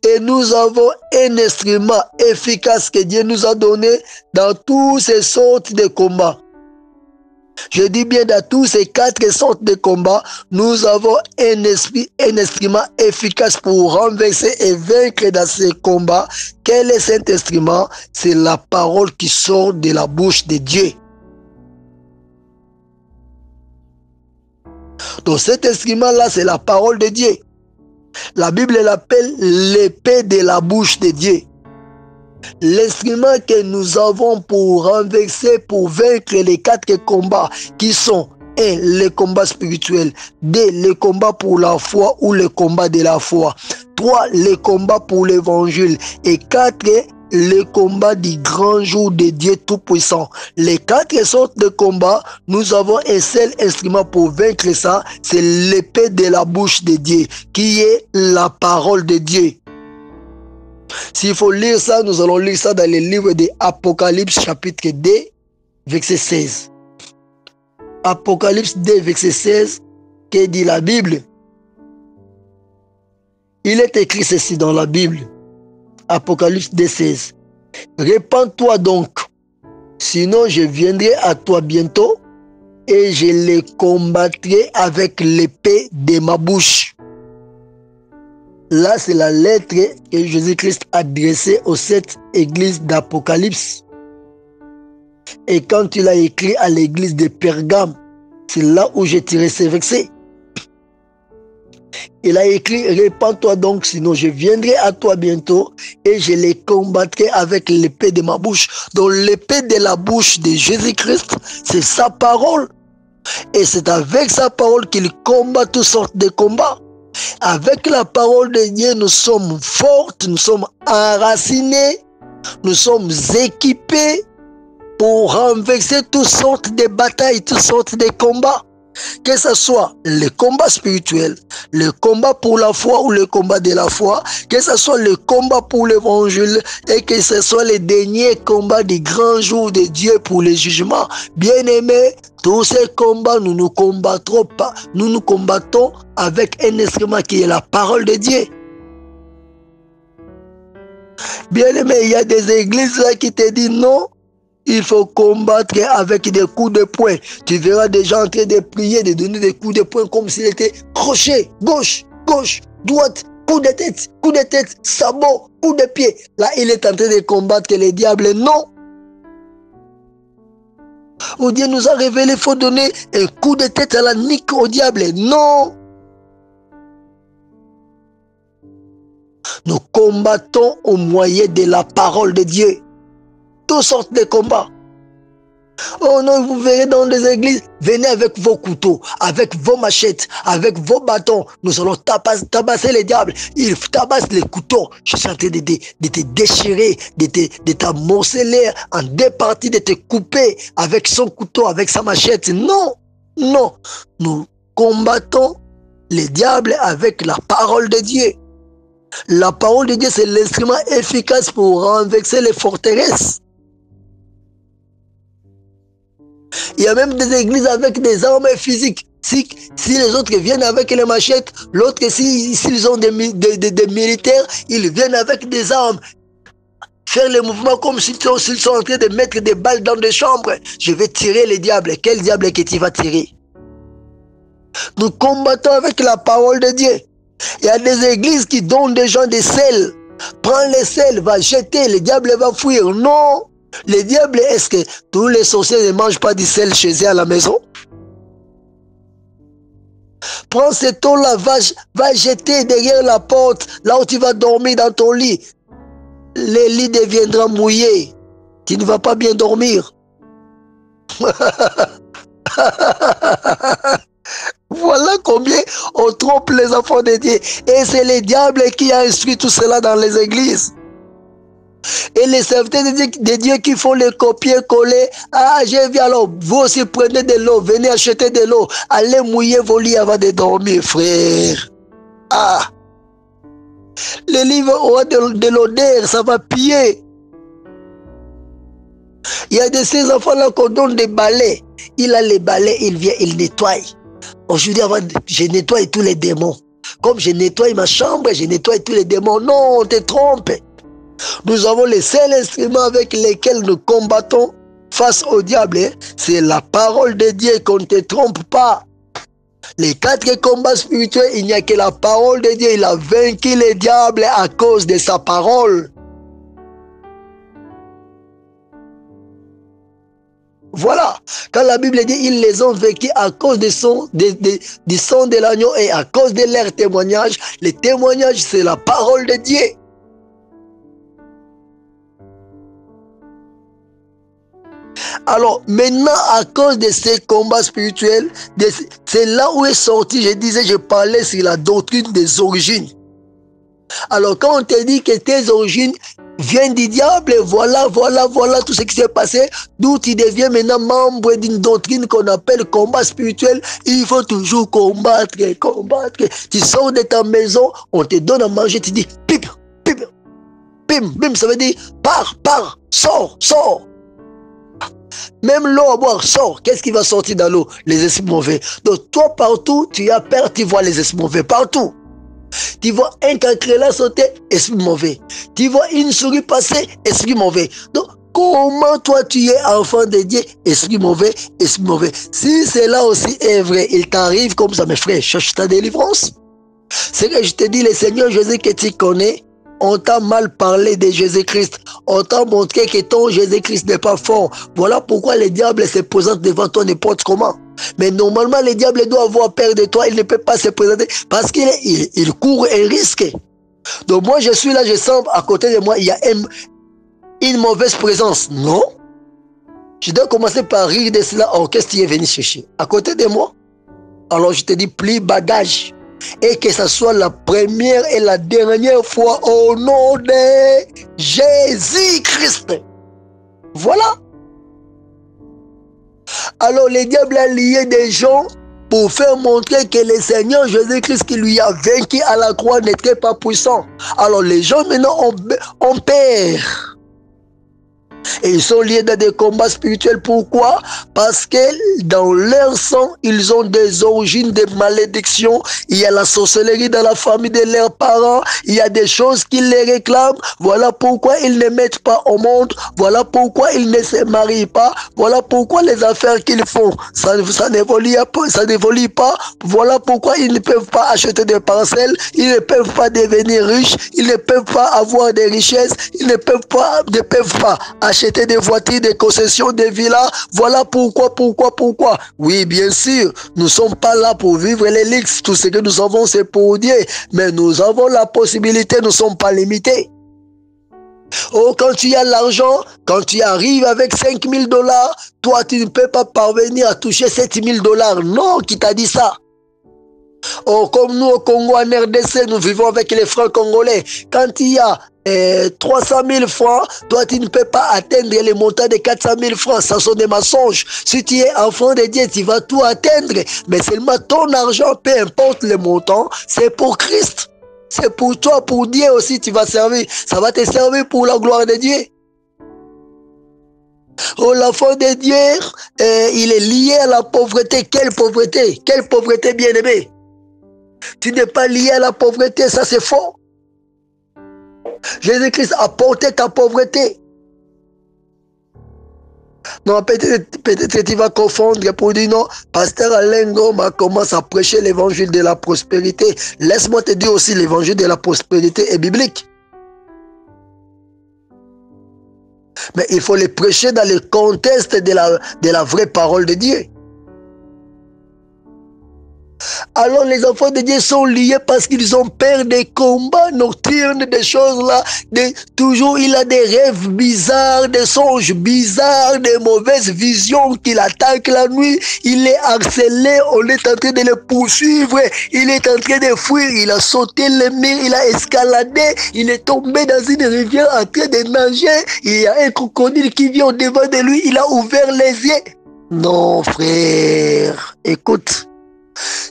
Et nous avons un instrument efficace que Dieu nous a donné dans toutes ces sortes de combats. Je dis bien dans tous ces 4 sortes de combats, nous avons un instrument efficace pour renverser et vaincre dans ces combats. Quel est cet instrument? C'est la parole qui sort de la bouche de Dieu. Donc cet instrument-là, c'est la parole de Dieu. La Bible l'appelle l'épée de la bouche de Dieu. L'instrument que nous avons pour renverser, pour vaincre les 4 combats qui sont 1. Le combat spirituel, 2. Le combat pour la foi ou le combat de la foi, 3. Le combat pour l'évangile et 4. Le combat du grand jour de Dieu Tout-Puissant. Les 4 sortes de combats, nous avons un seul instrument pour vaincre ça, c'est l'épée de la bouche de Dieu, qui est la parole de Dieu. S'il faut lire ça, nous allons lire ça dans le livre de Apocalypse chapitre 2, verset 16. Apocalypse 2, verset 16, que dit la Bible? Il est écrit ceci dans la Bible. Apocalypse 2, 16. Répands-toi donc, sinon je viendrai à toi bientôt et je les combattrai avec l'épée de ma bouche. Là, c'est la lettre que Jésus-Christ a adressée aux 7 églises d'Apocalypse. Et quand il a écrit à l'église de Pergame, c'est là où j'ai tiré ces versets. Il a écrit, répands-toi donc, sinon je viendrai à toi bientôt et je les combattrai avec l'épée de ma bouche. Donc l'épée de la bouche de Jésus-Christ, c'est sa parole. Et c'est avec sa parole qu'il combat toutes sortes de combats. Avec la parole de Dieu, nous sommes fortes, nous sommes enracinés, nous sommes équipés pour renverser toutes sortes de batailles, toutes sortes de combats. Que ce soit le combat spirituel, le combat pour la foi ou le combat de la foi, que ce soit le combat pour l'évangile et que ce soit le dernier combat du grand jour de Dieu pour le jugement. Bien-aimés, tous ces combats, nous nous combattrons pas. Nous nous combattons avec un instrument qui est la parole de Dieu. Bien-aimés, il y a des églises là qui te disent non. Il faut combattre avec des coups de poing. Tu verras des gens en train de prier, de donner des coups de poing comme s'il était crochet, gauche, gauche, droite, coup de tête, sabot, coup de pied. Là, il est en train de combattre les diables. Non. Où Dieu nous a révélé, il faut donner un coup de tête à la nique au diable. Non. Nous combattons au moyen de la parole de Dieu. Toutes sortes de combats. Oh non, vous verrez dans des églises, venez avec vos couteaux, avec vos machettes, avec vos bâtons. Nous allons tabasser les diables. Ils tabassent les couteaux. Je suis en train de te déchirer, de t'amorceler en 2 parties, de te couper avec son couteau, avec sa machette. Non, non. Nous combattons les diables avec la parole de Dieu. La parole de Dieu, c'est l'instrument efficace pour renverser les forteresses. Il y a même des églises avec des armes physiques. Si les autres viennent avec les machettes, l'autre, s'ils ont des militaires, ils viennent avec des armes. Faire les mouvements comme s'ils sont en train de mettre des balles dans des chambres. Je vais tirer les diables. Quel diable que tu vas tirer? Nous combattons avec la parole de Dieu. Il y a des églises qui donnent des gens des sels. Prends les sels, va jeter, le diable va fuir. Non. Les diables, est-ce que tous les sorciers ne mangent pas du sel chez eux à la maison? Prends ce eau-là, va jeter derrière la porte, là où tu vas dormir dans ton lit. Le lit deviendra mouillé. Tu ne vas pas bien dormir. Voilà combien on trompe les enfants de Dieu. Et c'est le diable qui a instruit tout cela dans les églises. Et les serviteurs de Dieu qui font les copier-coller. Ah, j'ai vu alors, vous aussi prenez de l'eau, venez acheter de l'eau, allez mouiller vos lits avant de dormir, frère. Ah, les livres auront de l'odeur, ça va piller. Il y a de ces enfants-là qu'on donne des balais. Il a les balais, il vient, il nettoie. Aujourd'hui, avant, je nettoie tous les démons. Comme je nettoie ma chambre, je nettoie tous les démons. Non, on te trompe. Nous avons les seuls instruments avec lesquels nous combattons face au diable. C'est la parole de Dieu, qu'on ne te trompe pas. Les 4 combats spirituels, il n'y a que la parole de Dieu. Il a vaincu le diable à cause de sa parole. Voilà, quand la Bible dit ils les ont vaincus à cause du sang de l'agneau et à cause de leur témoignage. Le témoignage, c'est la parole de Dieu. Alors maintenant, à cause de ces combats spirituels, c'est là où est sorti, je parlais sur la doctrine des origines. Alors quand on te dit que tes origines viennent du diable, voilà tout ce qui s'est passé, d'où tu deviens maintenant membre d'une doctrine qu'on appelle combat spirituel. Il faut toujours combattre. Tu sors de ta maison, on te donne à manger, tu dis pim, pim, pim, pim, ça veut dire pars, sors. Même l'eau à boire sort. Qu'est-ce qui va sortir dans l'eau? Les esprits mauvais. Donc toi partout, tu as peur, tu vois les esprits mauvais partout. Tu vois un cancrelat sauter, esprit mauvais. Tu vois une souris passer, esprit mauvais. Donc comment toi tu es enfant de Dieu, esprit mauvais, esprit mauvais. Si cela aussi est vrai, il t'arrive comme ça, mes frères, cherche ta délivrance. C'est que je te dis, le Seigneur Jésus que tu connais, on t'a mal parlé de Jésus-Christ. On t'a montré que ton Jésus-Christ n'est pas fort. Voilà pourquoi le diable se présente devant toi n'importe comment. Mais normalement, le diable doit avoir peur de toi. Il ne peut pas se présenter parce qu'il court un risque. Donc moi, je suis là, je sens à côté de moi, il y a une mauvaise présence. Non. Je dois commencer par rire de cela. Oh, qu'est-ce que tu es venu chercher? À côté de moi. Alors je te dis, plie bagage. Et que ce soit la première et la dernière fois au nom de Jésus-Christ. Voilà. Alors le diable a lié des gens pour faire montrer que le Seigneur Jésus-Christ qui lui a vaincu à la croix n'était pas puissant. Alors les gens maintenant ont peur. Et ils sont liés dans des combats spirituels. Pourquoi? Parce que dans leur sang, ils ont des origines de malédiction. Il y a la sorcellerie dans la famille de leurs parents. Il y a des choses qui les réclament. Voilà pourquoi ils ne mettent pas au monde. Voilà pourquoi ils ne se marient pas. Voilà pourquoi les affaires qu'ils font, ça n'évolue pas. Voilà pourquoi ils ne peuvent pas acheter des parcelles. Ils ne peuvent pas devenir riches. Ils ne peuvent pas avoir des richesses. Ils ne peuvent pas acheter des voitures, des concessions, des villas. Voilà pourquoi. Oui, bien sûr, nous ne sommes pas là pour vivre les luxes. Tout ce que nous avons, c'est pour Dieu. Mais nous avons la possibilité, nous ne sommes pas limités. Oh, quand tu as l'argent, quand tu arrives avec 5 000 $, toi, tu ne peux pas parvenir à toucher 7 000 $. Non, qui t'a dit ça? Oh, comme nous au Congo, en RDC, nous vivons avec les francs congolais. Quand il y a 300 000 francs, toi tu ne peux pas atteindre les montants de 400 000 francs. Ça sont des mensonges. Si tu es enfant de Dieu, tu vas tout atteindre. Mais seulement ton argent, peu importe le montant, c'est pour Christ. C'est pour toi, pour Dieu aussi, tu vas servir. Ça va te servir pour la gloire de Dieu. Oh, l'enfant de Dieu, il est lié à la pauvreté. Quelle pauvreté? Quelle pauvreté, bien-aimé? Tu n'es pas lié à la pauvreté, ça c'est faux. Jésus-Christ a porté ta pauvreté. Non, peut-être que tu vas confondre pour dire non. Pasteur Alain Ngoma commence à prêcher l'évangile de la prospérité. Laisse-moi te dire aussi, l'évangile de la prospérité est biblique. Mais il faut le prêcher dans le contexte de la vraie parole de Dieu. Alors les enfants de Dieu sont liés parce qu'ils ont peur des combats nocturnes, des choses là. Toujours il a des rêves bizarres, des songes bizarres, des mauvaises visions qu'il attaque la nuit. Il est harcelé, on est en train de le poursuivre. Il est en train de fuir, il a sauté le mur, il a escaladé, il est tombé dans une rivière en train de nager. Il y a un crocodile qui vient au devant de lui, il a ouvert les yeux. Non frère, écoute.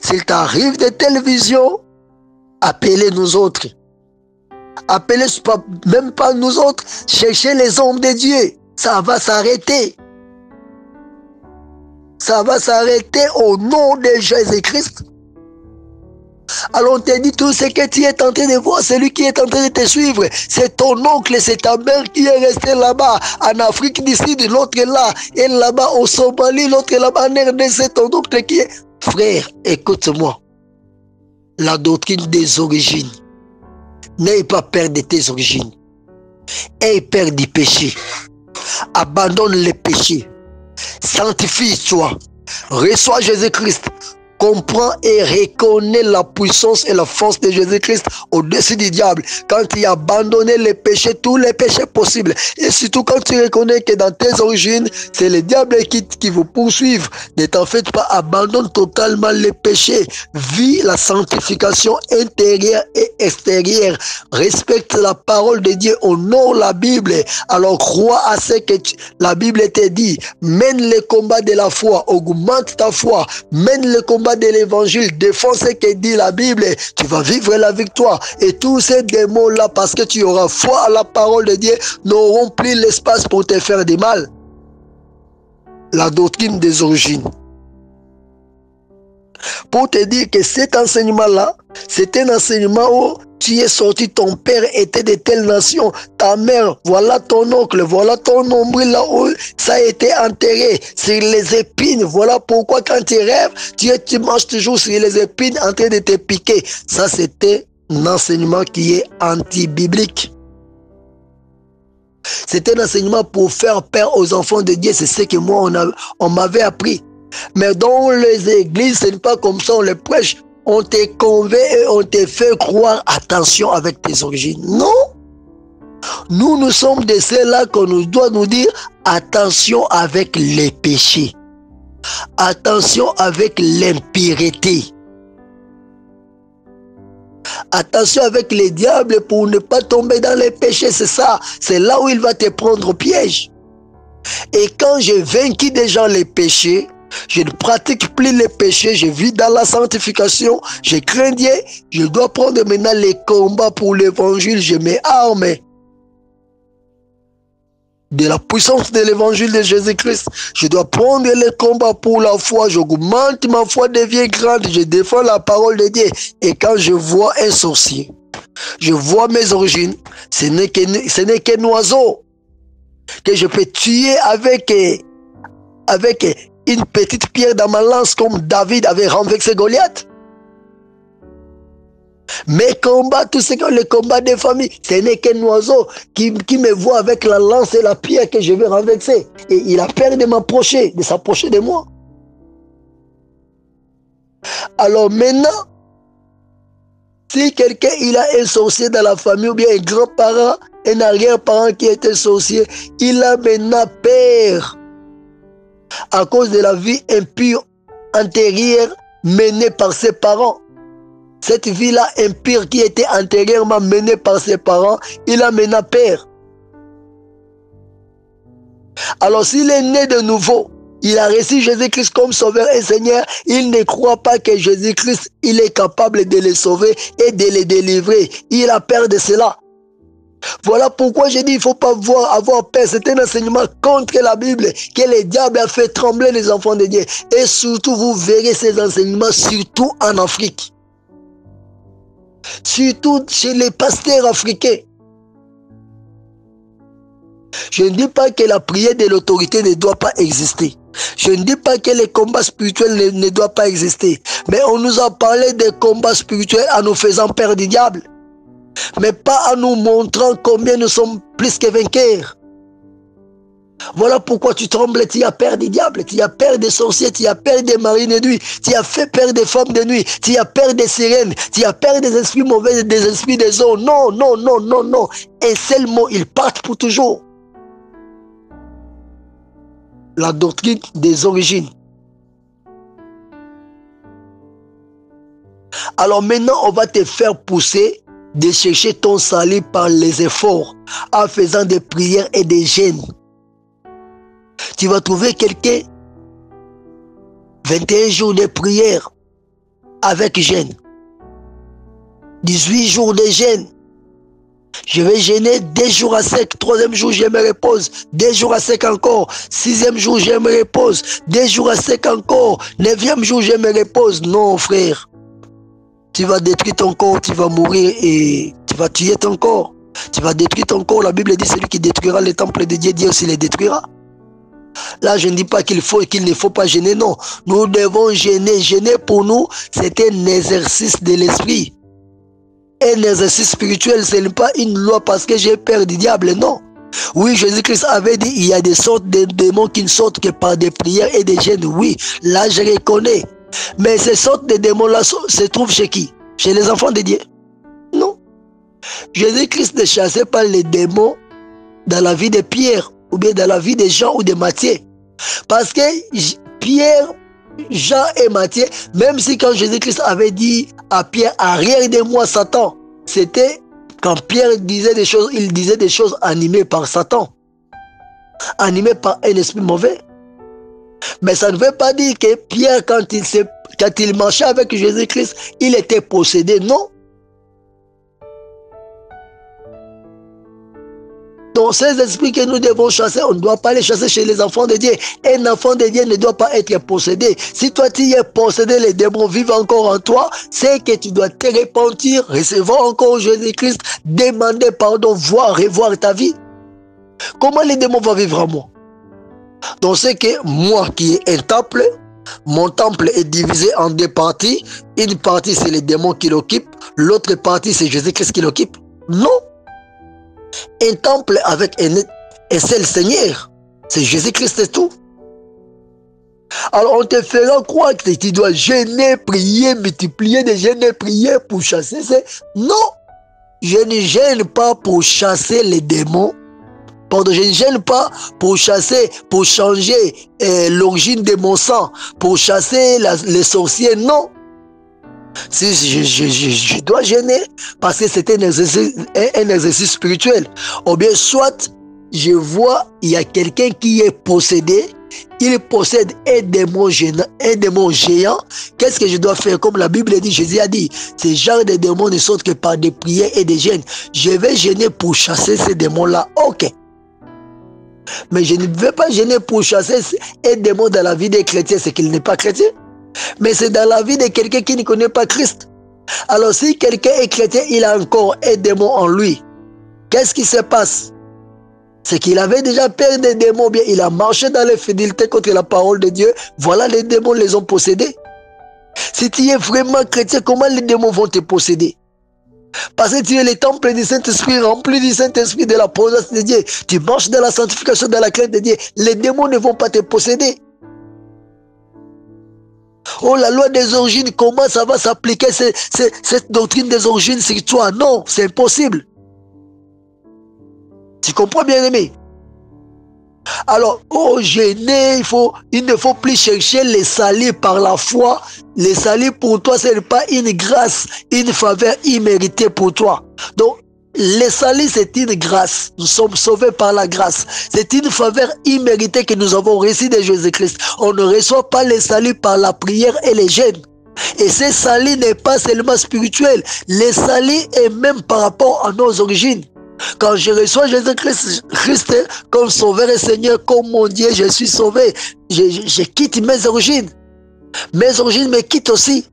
S'il t'arrive de telles visions, appelez nous autres. Appelez même pas nous autres. Cherchez les hommes de Dieu. Ça va s'arrêter. Ça va s'arrêter au nom de Jésus-Christ. Alors on te dit tout ce que tu es tenté de voir, celui qui est tenté de te suivre, c'est ton oncle, c'est ta mère qui est restée là-bas, en Afrique du Sud, l'autre là, et là-bas au Somalie, l'autre là-bas en RDC, ton oncle qui est... Frère, écoute-moi. La doctrine des origines. N'aie pas peur de tes origines. Aie peur du péché. Abandonne le péché. Sanctifie-toi. Reçois Jésus-Christ. Comprends et reconnais la puissance et la force de Jésus-Christ au-dessus du diable. Quand tu as abandonné les péchés, tous les péchés possibles. Et surtout quand tu reconnais que dans tes origines, c'est le diable qui vous poursuit. Ne t'en faites pas, abandonne totalement les péchés. Vis la sanctification intérieure et extérieure. Respecte la parole de Dieu, honore la Bible. Alors crois à ce que la Bible te dit. Mène le combat de la foi, augmente ta foi. Mène le combat de l'évangile, défends ce que dit la Bible, tu vas vivre la victoire. Et tous ces démons-là, parce que tu auras foi à la parole de Dieu, n'auront plus l'espace pour te faire du mal. La doctrine des origines. Pour te dire que cet enseignement-là, c'est un enseignement où tu es sorti, ton père était de telle nation, ta mère, voilà ton oncle, voilà ton nombril là où ça a été enterré, sur les épines. Voilà pourquoi quand tu rêves, tu manges toujours sur les épines en train de te piquer. Ça, c'était un enseignement qui est anti-biblique. C'est un enseignement pour faire peur aux enfants de Dieu. C'est ce que moi, on m'avait appris. Mais dans les églises, ce n'est pas comme ça, on les prêche. On te convainc et on te fait croire, attention avec tes origines. Non. Nous sommes de ceux-là qu'on nous doit nous dire, attention avec les péchés. Attention avec l'impureté. Attention avec les diables pour ne pas tomber dans les péchés, c'est ça. C'est là où il va te prendre au piège. Et quand j'ai vaincu déjà les péchés, je ne pratique plus les péchés, je vis dans la sanctification, je crains Dieu, je dois prendre maintenant les combats pour l'évangile, je m'arme de la puissance de l'évangile de Jésus-Christ. Je dois prendre les combats pour la foi, j'augmente ma foi, devient grande, je défends la parole de Dieu. Et quand je vois un sorcier, je vois mes origines, ce n'est qu'un oiseau que je peux tuer avec une petite pierre dans ma lance comme David avait renversé Goliath. Mes combats, tout ce que le combat des familles, ce n'est qu'un oiseau qui me voit avec la lance et la pierre que je vais renverser. Et il a peur de m'approcher, de s'approcher de moi. Alors maintenant, si quelqu'un il a un sorcier dans la famille ou bien un grand-parent, un arrière-parent qui est un sorcier, il a maintenant peur à cause de la vie impure antérieure menée par ses parents. Cette vie-là impure qui était antérieurement menée par ses parents, il a maintenant peur. Alors s'il est né de nouveau, il a reçu Jésus-Christ comme sauveur et Seigneur, il ne croit pas que Jésus-Christ, il est capable de le sauver et de le délivrer. Il a peur de cela. Voilà pourquoi je dis il ne faut pas avoir peur. C'est un enseignement contre la Bible que le diable a fait trembler les enfants de Dieu. Et surtout, vous verrez ces enseignements surtout en Afrique. Surtout chez les pasteurs africains. Je ne dis pas que la prière de l'autorité ne doit pas exister. Je ne dis pas que les combats spirituels ne doivent pas exister. Mais on nous a parlé des combats spirituels en nous faisant peur du diable. Mais pas en nous montrant combien nous sommes plus que vainqueurs. Voilà pourquoi tu trembles, tu as peur des diables, tu as peur des sorciers, tu as peur des marines de nuit, tu as fait peur des femmes de nuit, tu as peur des sirènes, tu as peur des esprits mauvais, des esprits des eaux. Non, non, non, non, non. Un seul mot, ils partent pour toujours. La doctrine des origines. Alors maintenant, on va te faire pousser de chercher ton salut par les efforts, en faisant des prières et des jeûnes. Tu vas trouver quelqu'un, 21 jours de prière avec jeûne, 18 jours de jeûne. Je vais jeûner 2 jours à sec, 3e jour je me repose, 2 jours à sec encore, 6e jour je me repose, 2 jours à sec encore, 9e jour je me repose. Non frère, tu vas détruire ton corps, tu vas mourir et tu vas tuer ton corps. Tu vas détruire ton corps. La Bible dit celui qui détruira le temple de Dieu, Dieu aussi les détruira. Là, je ne dis pas qu'il ne faut pas gêner, non. Nous devons gêner. Gêner pour nous, c'est un exercice de l'esprit. Un exercice spirituel, ce n'est pas une loi parce que j'ai peur du diable, non. Oui, Jésus-Christ avait dit, il y a des sortes de démons qui ne sortent que par des prières et des jeûnes. Oui, là, je reconnais. Mais ces sortes de démons-là se trouvent chez qui? Chez les enfants de Dieu? Non. Jésus-Christ ne chassait pas les démons dans la vie de Pierre, ou bien dans la vie de Jean ou de Matthieu. Parce que Pierre, Jean et Matthieu, même si quand Jésus-Christ avait dit à Pierre, arrière de moi Satan, c'était quand Pierre disait des choses, il disait des choses animées par Satan, animées par un esprit mauvais. Mais ça ne veut pas dire que Pierre, quand il marchait avec Jésus-Christ, il était possédé, non. Donc ces esprits que nous devons chasser, on ne doit pas les chasser chez les enfants de Dieu. Un enfant de Dieu ne doit pas être possédé. Si toi tu es possédé, les démons vivent encore en toi, c'est que tu dois te repentir, recevoir encore Jésus-Christ, demander pardon, revoir ta vie. Comment les démons vont vivre en moi? Donc c'est que moi qui est un temple, mon temple est divisé en 2 parties. Une partie c'est les démons qui l'occupent, l'autre partie c'est Jésus-Christ qui l'occupe. Non. Un temple avec un seul Seigneur, c'est Jésus-Christ, c'est tout. Alors on te fera croire que tu dois jeûner, prier, multiplier des jeûnes et prier pour chasser. Non, je ne gêne pas pour chasser les démons. Pardon, je ne gêne pas pour chasser, pour changer l'origine de mon sang, pour chasser les sorciers, non. Si je dois gêner parce que c'est un exercice spirituel. Ou bien soit je vois il y a quelqu'un qui est possédé, il possède un démon géant. Qu'est-ce que je dois faire? Comme la Bible dit, Jésus a dit, ces genres de démons ne sortent que par des prières et des jeûnes. Je vais gêner pour chasser ces démons-là. Ok. Mais je ne vais pas gêner pour chasser un démon dans la vie des chrétiens, c'est qu'il n'est pas chrétien. Mais c'est dans la vie de quelqu'un qui ne connaît pas Christ. Alors si quelqu'un est chrétien, il a encore un démon en lui. Qu'est-ce qui se passe? C'est qu'il avait déjà peur des démons, bien il a marché dans les fidélités contre la parole de Dieu. Voilà, les démons les ont possédés. Si tu es vraiment chrétien, comment les démons vont te posséder? Parce que tu es le temple du Saint-Esprit, rempli du Saint-Esprit, de la présence de Dieu. Tu marches dans la sanctification, dans la crainte de Dieu. Les démons ne vont pas te posséder. Oh, la loi des origines, comment ça va s'appliquer cette doctrine des origines sur toi? Non, c'est impossible. Tu comprends, bien aimé? Alors, oh, gêné, il ne faut plus chercher les salut par la foi. Les salut pour toi, ce n'est pas une grâce, une faveur imméritée pour toi. Donc, le salut, c'est une grâce. Nous sommes sauvés par la grâce. C'est une faveur imméritée que nous avons reçue de Jésus-Christ. On ne reçoit pas le salut par la prière et les jeûnes. Et ce salut n'est pas seulement spirituel. Le salut est même par rapport à nos origines. Quand je reçois Jésus-Christ comme Sauveur et Seigneur, comme mon Dieu, je suis sauvé. Je quitte mes origines. Mes origines me quittent aussi.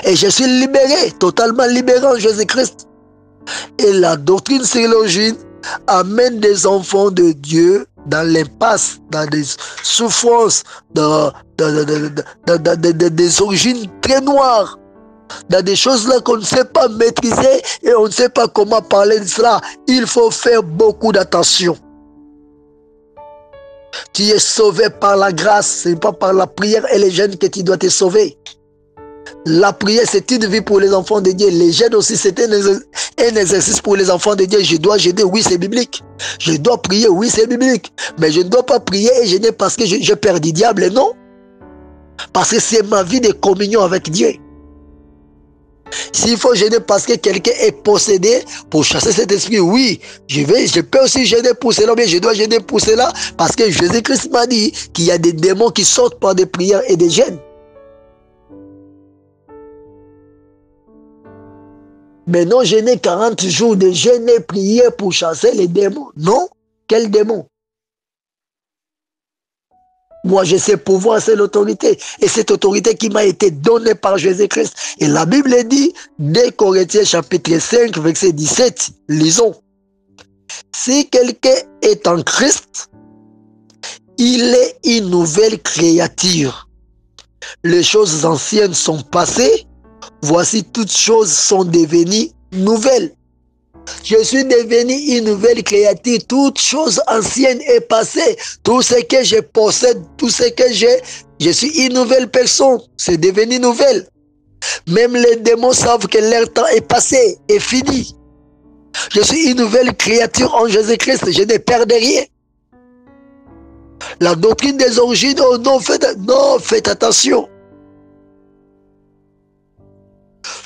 Et je suis libéré, totalement libéré en Jésus-Christ. Et la doctrine sur l'origine amène des enfants de Dieu dans l'impasse, dans des souffrances, dans des origines très noires, dans des choses là qu'on ne sait pas maîtriser et on ne sait pas comment parler de cela. Il faut faire beaucoup d'attention. Tu es sauvé par la grâce, ce n'est pas par la prière et les jeûnes que tu dois te sauver. La prière, c'est une vie pour les enfants de Dieu. Les jeûnes aussi, c'est un exercice pour les enfants de Dieu. Je dois jeûner, oui, c'est biblique. Je dois prier, oui, c'est biblique. Mais je ne dois pas prier et jeûner parce que je perds du diable, non. Parce que c'est ma vie de communion avec Dieu. S'il faut jeûner parce que quelqu'un est possédé pour chasser cet esprit, oui, je peux aussi jeûner pour cela, mais je dois jeûner pour cela parce que Jésus-Christ m'a dit qu'il y a des démons qui sortent par des prières et des jeûnes. Mais non, jeûner 40 jours de jeûne et prier pour chasser les démons. Non, quel démon? Moi, j'ai ce pouvoir, c'est l'autorité. Et cette autorité qui m'a été donnée par Jésus-Christ. Et la Bible dit, 2 Corinthiens chapitre 5, verset 17, lisons. Si quelqu'un est en Christ, il est une nouvelle créature. Les choses anciennes sont passées. Voici toutes choses sont devenues nouvelles. Je suis devenu une nouvelle créature. Toute chose ancienne est passée. Tout ce que je possède, tout ce que j'ai, je suis une nouvelle personne. C'est devenu nouvelle. Même les démons savent que leur temps est passé, est fini. Je suis une nouvelle créature en Jésus-Christ. Je ne perds rien. La doctrine des origines, oh non, faites attention.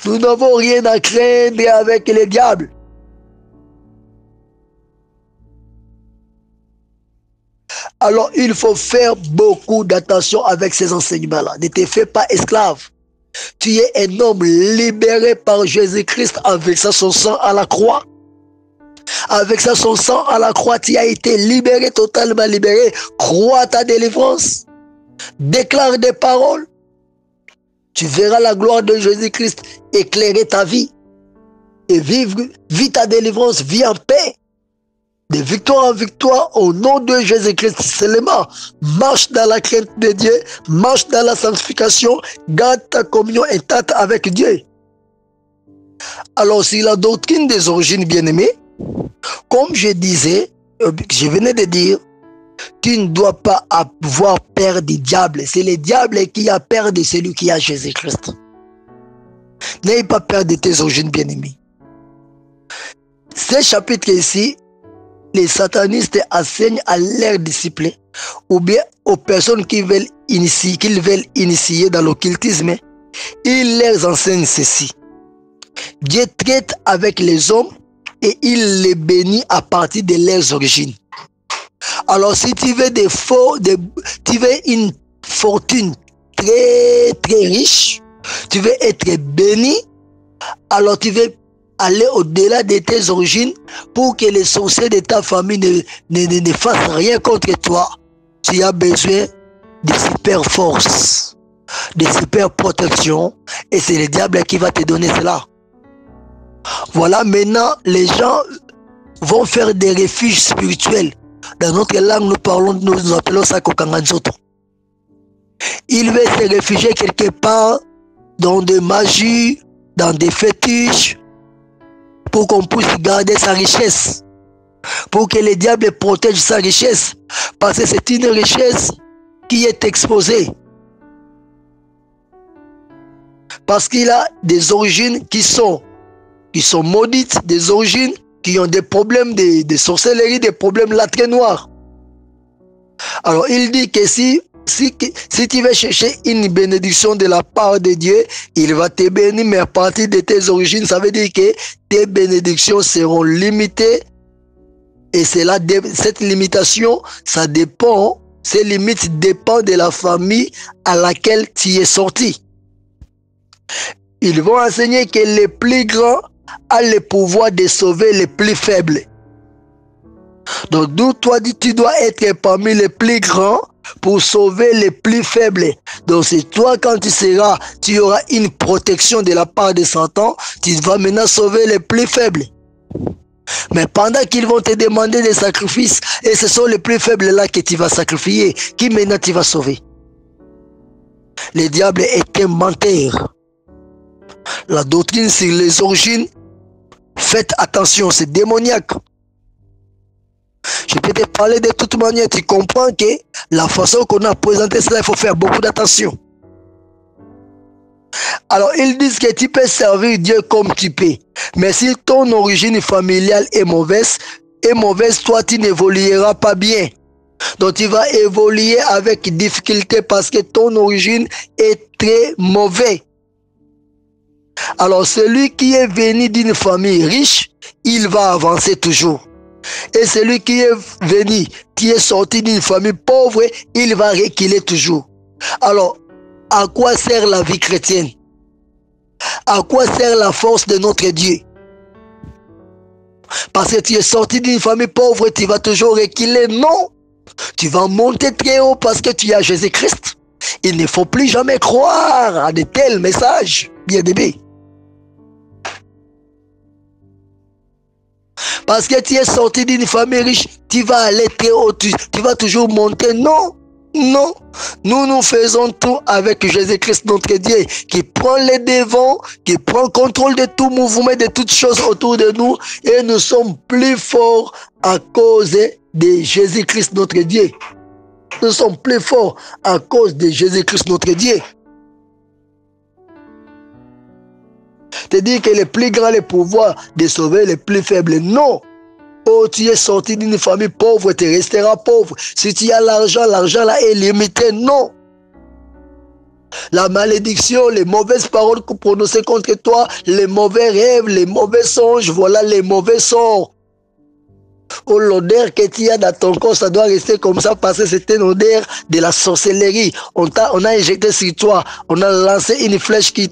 Nous n'avons rien à craindre avec les diables. Alors, il faut faire beaucoup d'attention avec ces enseignements-là. Ne te fais pas esclave. Tu es un homme libéré par Jésus-Christ avec son sang à la croix. Avec son sang à la croix, tu as été libéré, totalement libéré. Crois à ta délivrance. Déclare des paroles. Tu verras la gloire de Jésus-Christ éclairer ta vie. Et vis ta délivrance, vis en paix. De victoire en victoire, au nom de Jésus-Christ seulement. Marche dans la crainte de Dieu, marche dans la sanctification, garde ta communion intacte avec Dieu. Alors, si la doctrine des origines bien-aimées, comme je disais, je venais de dire, tu ne dois pas avoir peur du diable. C'est le diable qui a peur de celui qui a Jésus-Christ. N'aie pas peur de tes origines bien-aimées. Ce chapitre ici, les satanistes enseignent à leurs disciples ou bien aux personnes qui veulent initier dans l'occultisme, ils leur enseignent ceci. Dieu traite avec les hommes et il les bénit à partir de leurs origines. Alors si tu veux tu veux une fortune très très riche, tu veux être béni, alors tu veux aller au-delà de tes origines pour que les sorciers de ta famille ne fassent rien contre toi. Tu as besoin de super force, de super protection, et c'est le diable qui va te donner cela. Voilà, maintenant les gens vont faire des refuges spirituels. Dans notre langue, nous appelons ça Kokanganzoto. Il veut se réfugier quelque part dans des magies, dans des fétiches, pour qu'on puisse garder sa richesse, pour que le diable protège sa richesse, parce que c'est une richesse qui est exposée. Parce qu'il a des origines qui sont maudites, des origines qui ont des problèmes de sorcellerie, des problèmes latrés noirs. Alors il dit que si tu veux chercher une bénédiction de la part de Dieu, il va te bénir, mais à partir de tes origines, ça veut dire que tes bénédictions seront limitées. Et cette limitation, ça dépend, ces limites dépendent de la famille à laquelle tu es sorti. Ils vont enseigner que les plus grands ont le pouvoir de sauver les plus faibles. Donc, d'où toi dis, tu dois être parmi les plus grands pour sauver les plus faibles. Donc c'est toi, quand tu auras une protection de la part de Satan, tu vas maintenant sauver les plus faibles. Mais pendant qu'ils vont te demander des sacrifices, et ce sont les plus faibles là que tu vas sacrifier, qui maintenant tu vas sauver. Le diable est un menteur. La doctrine sur les origines, faites attention, c'est démoniaque. Je peux te parler de toute manière. Tu comprends que la façon qu'on a présenté cela, il faut faire beaucoup d'attention. Alors, ils disent que tu peux servir Dieu comme tu peux. Mais si ton origine familiale est mauvaise, toi, tu n'évolueras pas bien. Donc, tu vas évoluer avec difficulté parce que ton origine est très mauvaise. Alors, celui qui est venu d'une famille riche, il va avancer toujours. Et celui qui est sorti d'une famille pauvre, il va reculer toujours. Alors, à quoi sert la vie chrétienne? À quoi sert la force de notre Dieu? Parce que tu es sorti d'une famille pauvre, tu vas toujours reculer? Non. Tu vas monter très haut parce que tu as Jésus-Christ. Il ne faut plus jamais croire à de tels messages, bien-aimés. Parce que tu es sorti d'une famille riche, tu vas aller très haut, tu vas toujours monter. Non, non. Nous faisons tout avec Jésus-Christ, notre Dieu, qui prend les devants, qui prend contrôle de tout mouvement, de toutes choses autour de nous. Et nous sommes plus forts à cause de Jésus-Christ, notre Dieu. Nous sommes plus forts à cause de Jésus-Christ, notre Dieu. Te dire que le plus grand le pouvoir de sauver les plus faibles. Non. Oh, tu es sorti d'une famille pauvre, tu resteras pauvre. Si tu as l'argent, l'argent là est limité. Non. La malédiction, les mauvaises paroles prononcées contre toi, les mauvais rêves, les mauvais songes, voilà les mauvais sorts. Oh, l'odeur que tu as dans ton corps, ça doit rester comme ça parce que c'est une odeur de la sorcellerie. On a injecté sur toi, on a lancé une flèche qui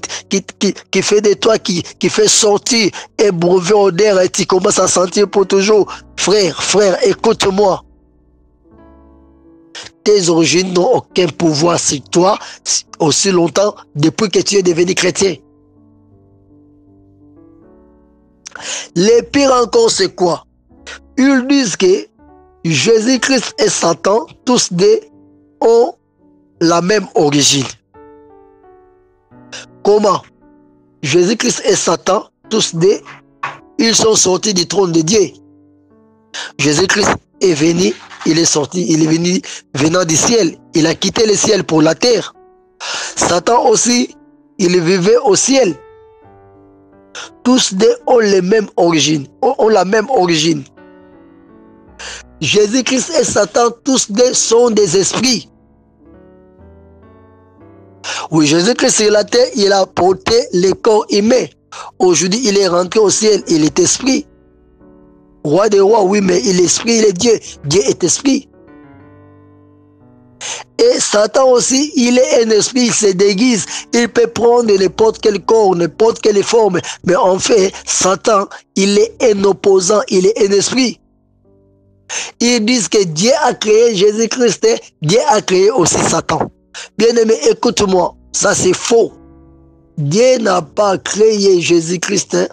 fait de toi, qui fait sortir un brevet odeur et tu commences à sentir pour toujours. Frère, écoute-moi. Tes origines n'ont aucun pouvoir sur toi aussi longtemps depuis que tu es devenu chrétien. Le pire encore, c'est quoi? Ils disent que Jésus-Christ et Satan, tous deux, ont la même origine. Comment? Jésus-Christ et Satan, tous deux, ils sont sortis du trône de Dieu. Jésus-Christ est venu, il est sorti, il est venu venant du ciel. Il a quitté le ciel pour la terre. Satan aussi, il vivait au ciel. Tous deux ont les mêmes origines, ont la même origine. Jésus-Christ et Satan, tous deux sont des esprits. Oui, Jésus-Christ sur la terre, il a porté le corps humain. Aujourd'hui, il est rentré au ciel, il est esprit. Roi des rois, oui, mais il est esprit, il est Dieu. Dieu est esprit. Et Satan aussi, il est un esprit, il se déguise. Il peut prendre n'importe quel corps, n'importe quelle forme. Mais en fait, Satan, il est un opposant, il est un esprit. Ils disent que Dieu a créé Jésus-Christ, Dieu a créé aussi Satan. Bien-aimé, écoute-moi, ça c'est faux. Dieu n'a pas créé Jésus-Christ.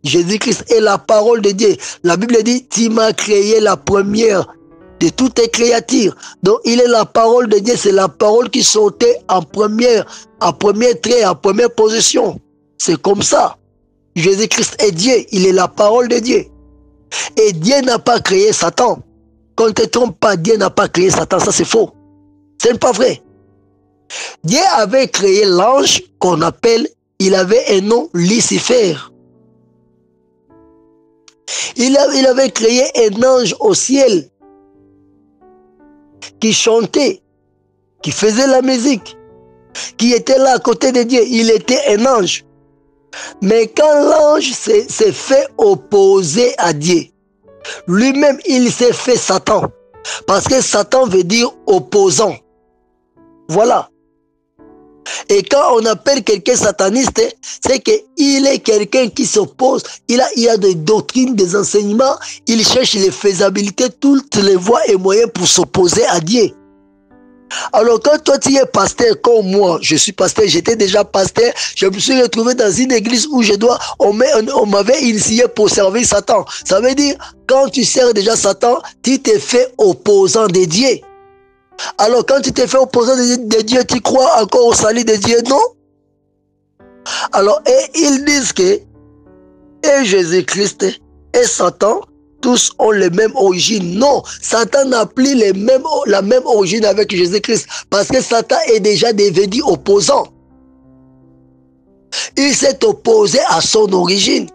Jésus-Christ est la parole de Dieu. La Bible dit, tu m'as créé la première de toutes tes créatures. Donc il est la parole de Dieu, c'est la parole qui sautait en première trait, en première position. C'est comme ça. Jésus-Christ est Dieu, il est la parole de Dieu. Et Dieu n'a pas créé Satan. Quand tu ne te trompes pas, Dieu n'a pas créé Satan, ça c'est faux. Ce n'est pas vrai. Dieu avait créé l'ange qu'on appelle, il avait un nom, Lucifer. Il avait créé un ange au ciel qui chantait, qui faisait la musique, qui était là à côté de Dieu. Il était un ange. Mais quand l'ange s'est fait opposer à Dieu, lui-même, il s'est fait Satan. Parce que Satan veut dire opposant. Voilà. Et quand on appelle quelqu'un sataniste, c'est qu'il est quelqu'un qui s'oppose. Il a des doctrines, des enseignements. Il cherche les faisabilités, toutes les voies et moyens pour s'opposer à Dieu. Alors quand toi tu es pasteur comme moi, je suis pasteur, j'étais déjà pasteur, je me suis retrouvé dans une église où on m'avait initié pour servir Satan. Ça veut dire, quand tu sers déjà Satan, tu te fais opposant de Dieu. Alors quand tu te fais opposant de Dieu, tu crois encore au salut de Dieu, non? Alors, et ils disent que et Jésus-Christ et Satan, tous ont les mêmes origines. Non, Satan n'a plus la même origine avec Jésus-Christ parce que Satan est déjà devenu opposant. Il s'est opposé à son origine.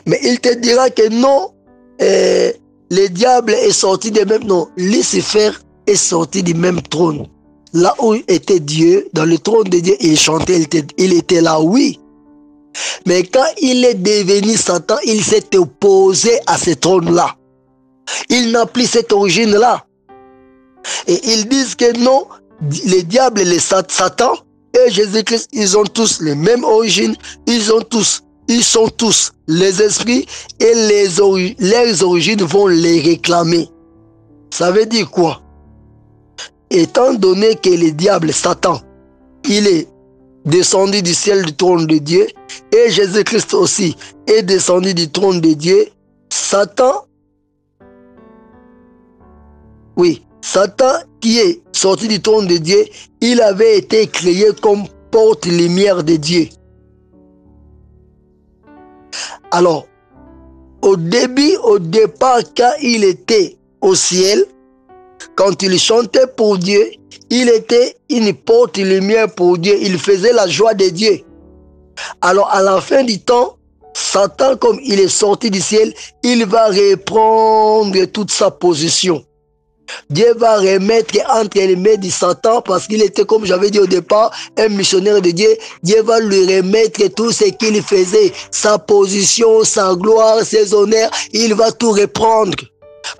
Mais il te dira que non, le diable est sorti du même... Non, Lucifer est sorti du même trône. Là où était Dieu, dans le trône de Dieu, il chantait, il était là, oui. Mais quand il est devenu Satan, il s'est opposé à ce trône-là. Il n'a plus cette origine-là. Et ils disent que non, le diable et le Satan et Jésus-Christ, ils ont tous les mêmes origines, ils sont tous les esprits et leurs origines vont les réclamer. Ça veut dire quoi? Étant donné que le diable, Satan, il est descendu du ciel du trône de Dieu et Jésus-Christ aussi est descendu du trône de Dieu, Satan, oui, Satan qui est sorti du trône de Dieu, il avait été créé comme porte-lumière de Dieu. Alors, au départ, quand il était au ciel, quand il chantait pour Dieu, il était une porte-lumière pour Dieu. Il faisait la joie de Dieu. Alors, à la fin du temps, Satan, comme il est sorti du ciel, il va reprendre toute sa position. Dieu va remettre entre les mains de Satan parce qu'il était, comme j'avais dit au départ, un missionnaire de Dieu. Dieu va lui remettre tout ce qu'il faisait, sa position, sa gloire, ses honneurs. Il va tout reprendre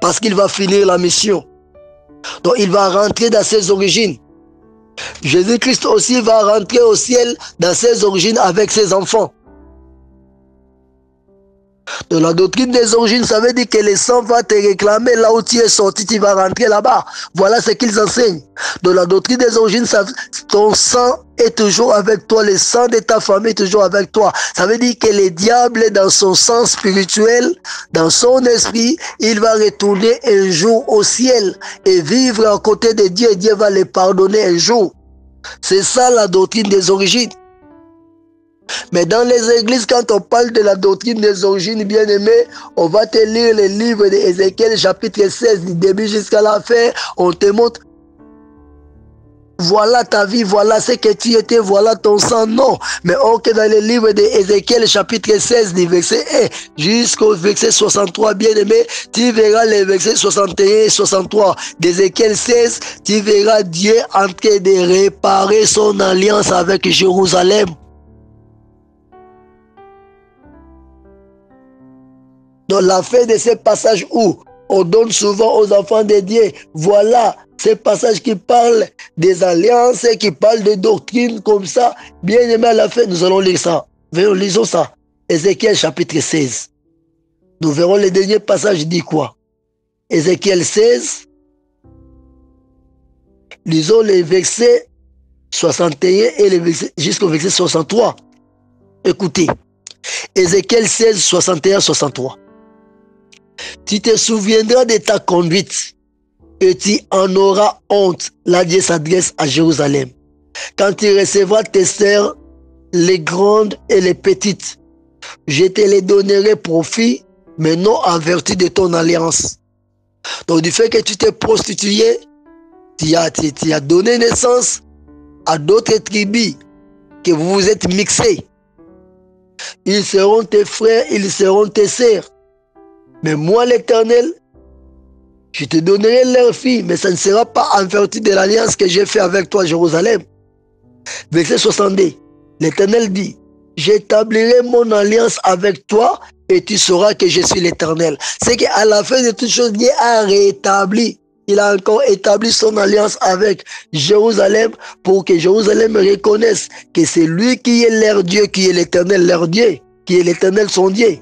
parce qu'il va finir la mission. Donc il va rentrer dans ses origines. Jésus-Christ aussi va rentrer au ciel dans ses origines avec ses enfants. De la doctrine des origines, ça veut dire que le sang va te réclamer là où tu es sorti, tu vas rentrer là-bas. Voilà ce qu'ils enseignent. De la doctrine des origines, ton sang est toujours avec toi, le sang de ta famille est toujours avec toi. Ça veut dire que le diable, dans son sens spirituel, dans son esprit, il va retourner un jour au ciel et vivre à côté de Dieu et Dieu va le pardonner un jour. C'est ça la doctrine des origines. Mais dans les églises, quand on parle de la doctrine des origines, bien-aimés, on va te lire le livre d'Ézéchiel, chapitre 16, du début jusqu'à la fin. On te montre, voilà ta vie, voilà ce que tu étais, voilà ton sang. Non. Mais ok, dans le livre d'Ézéchiel, chapitre 16, du verset 1 jusqu'au verset 63, bien-aimé, tu verras les versets 61 et 63 d'Ézéchiel 16, tu verras Dieu en train de réparer son alliance avec Jérusalem. Dans la fin de ces passages où on donne souvent aux enfants de Dieu, voilà ces passages qui parlent des alliances, qui parlent de doctrines comme ça. Bien aimé, à la fin, nous allons lire ça. Lisons ça. Ézéchiel chapitre 16. Nous verrons le dernier passage dit quoi? Ézéchiel 16. Lisons les versets 61 et les versets jusqu'au verset 63. Écoutez. Ézéchiel 16, 61, 63. Tu te souviendras de ta conduite et tu en auras honte. Là, Dieu s'adresse à Jérusalem. Quand tu recevras tes sœurs, les grandes et les petites, je te les donnerai profit, mais non en vertu de ton alliance. Donc, du fait que tu t'es prostitué, tu as donné naissance à d'autres tribus, que vous vous êtes mixés. Ils seront tes frères, ils seront tes sœurs. Mais moi, l'Éternel, je te donnerai leurs filles, mais ça ne sera pas en vertu de l'alliance que j'ai fait avec toi, Jérusalem. Verset 62. L'Éternel dit, j'établirai mon alliance avec toi et tu sauras que je suis l'Éternel. C'est qu'à la fin de toutes choses, Dieu a rétabli. Il a encore établi son alliance avec Jérusalem pour que Jérusalem reconnaisse que c'est lui qui est leur Dieu, qui est l'Éternel leur Dieu, qui est l'Éternel son Dieu.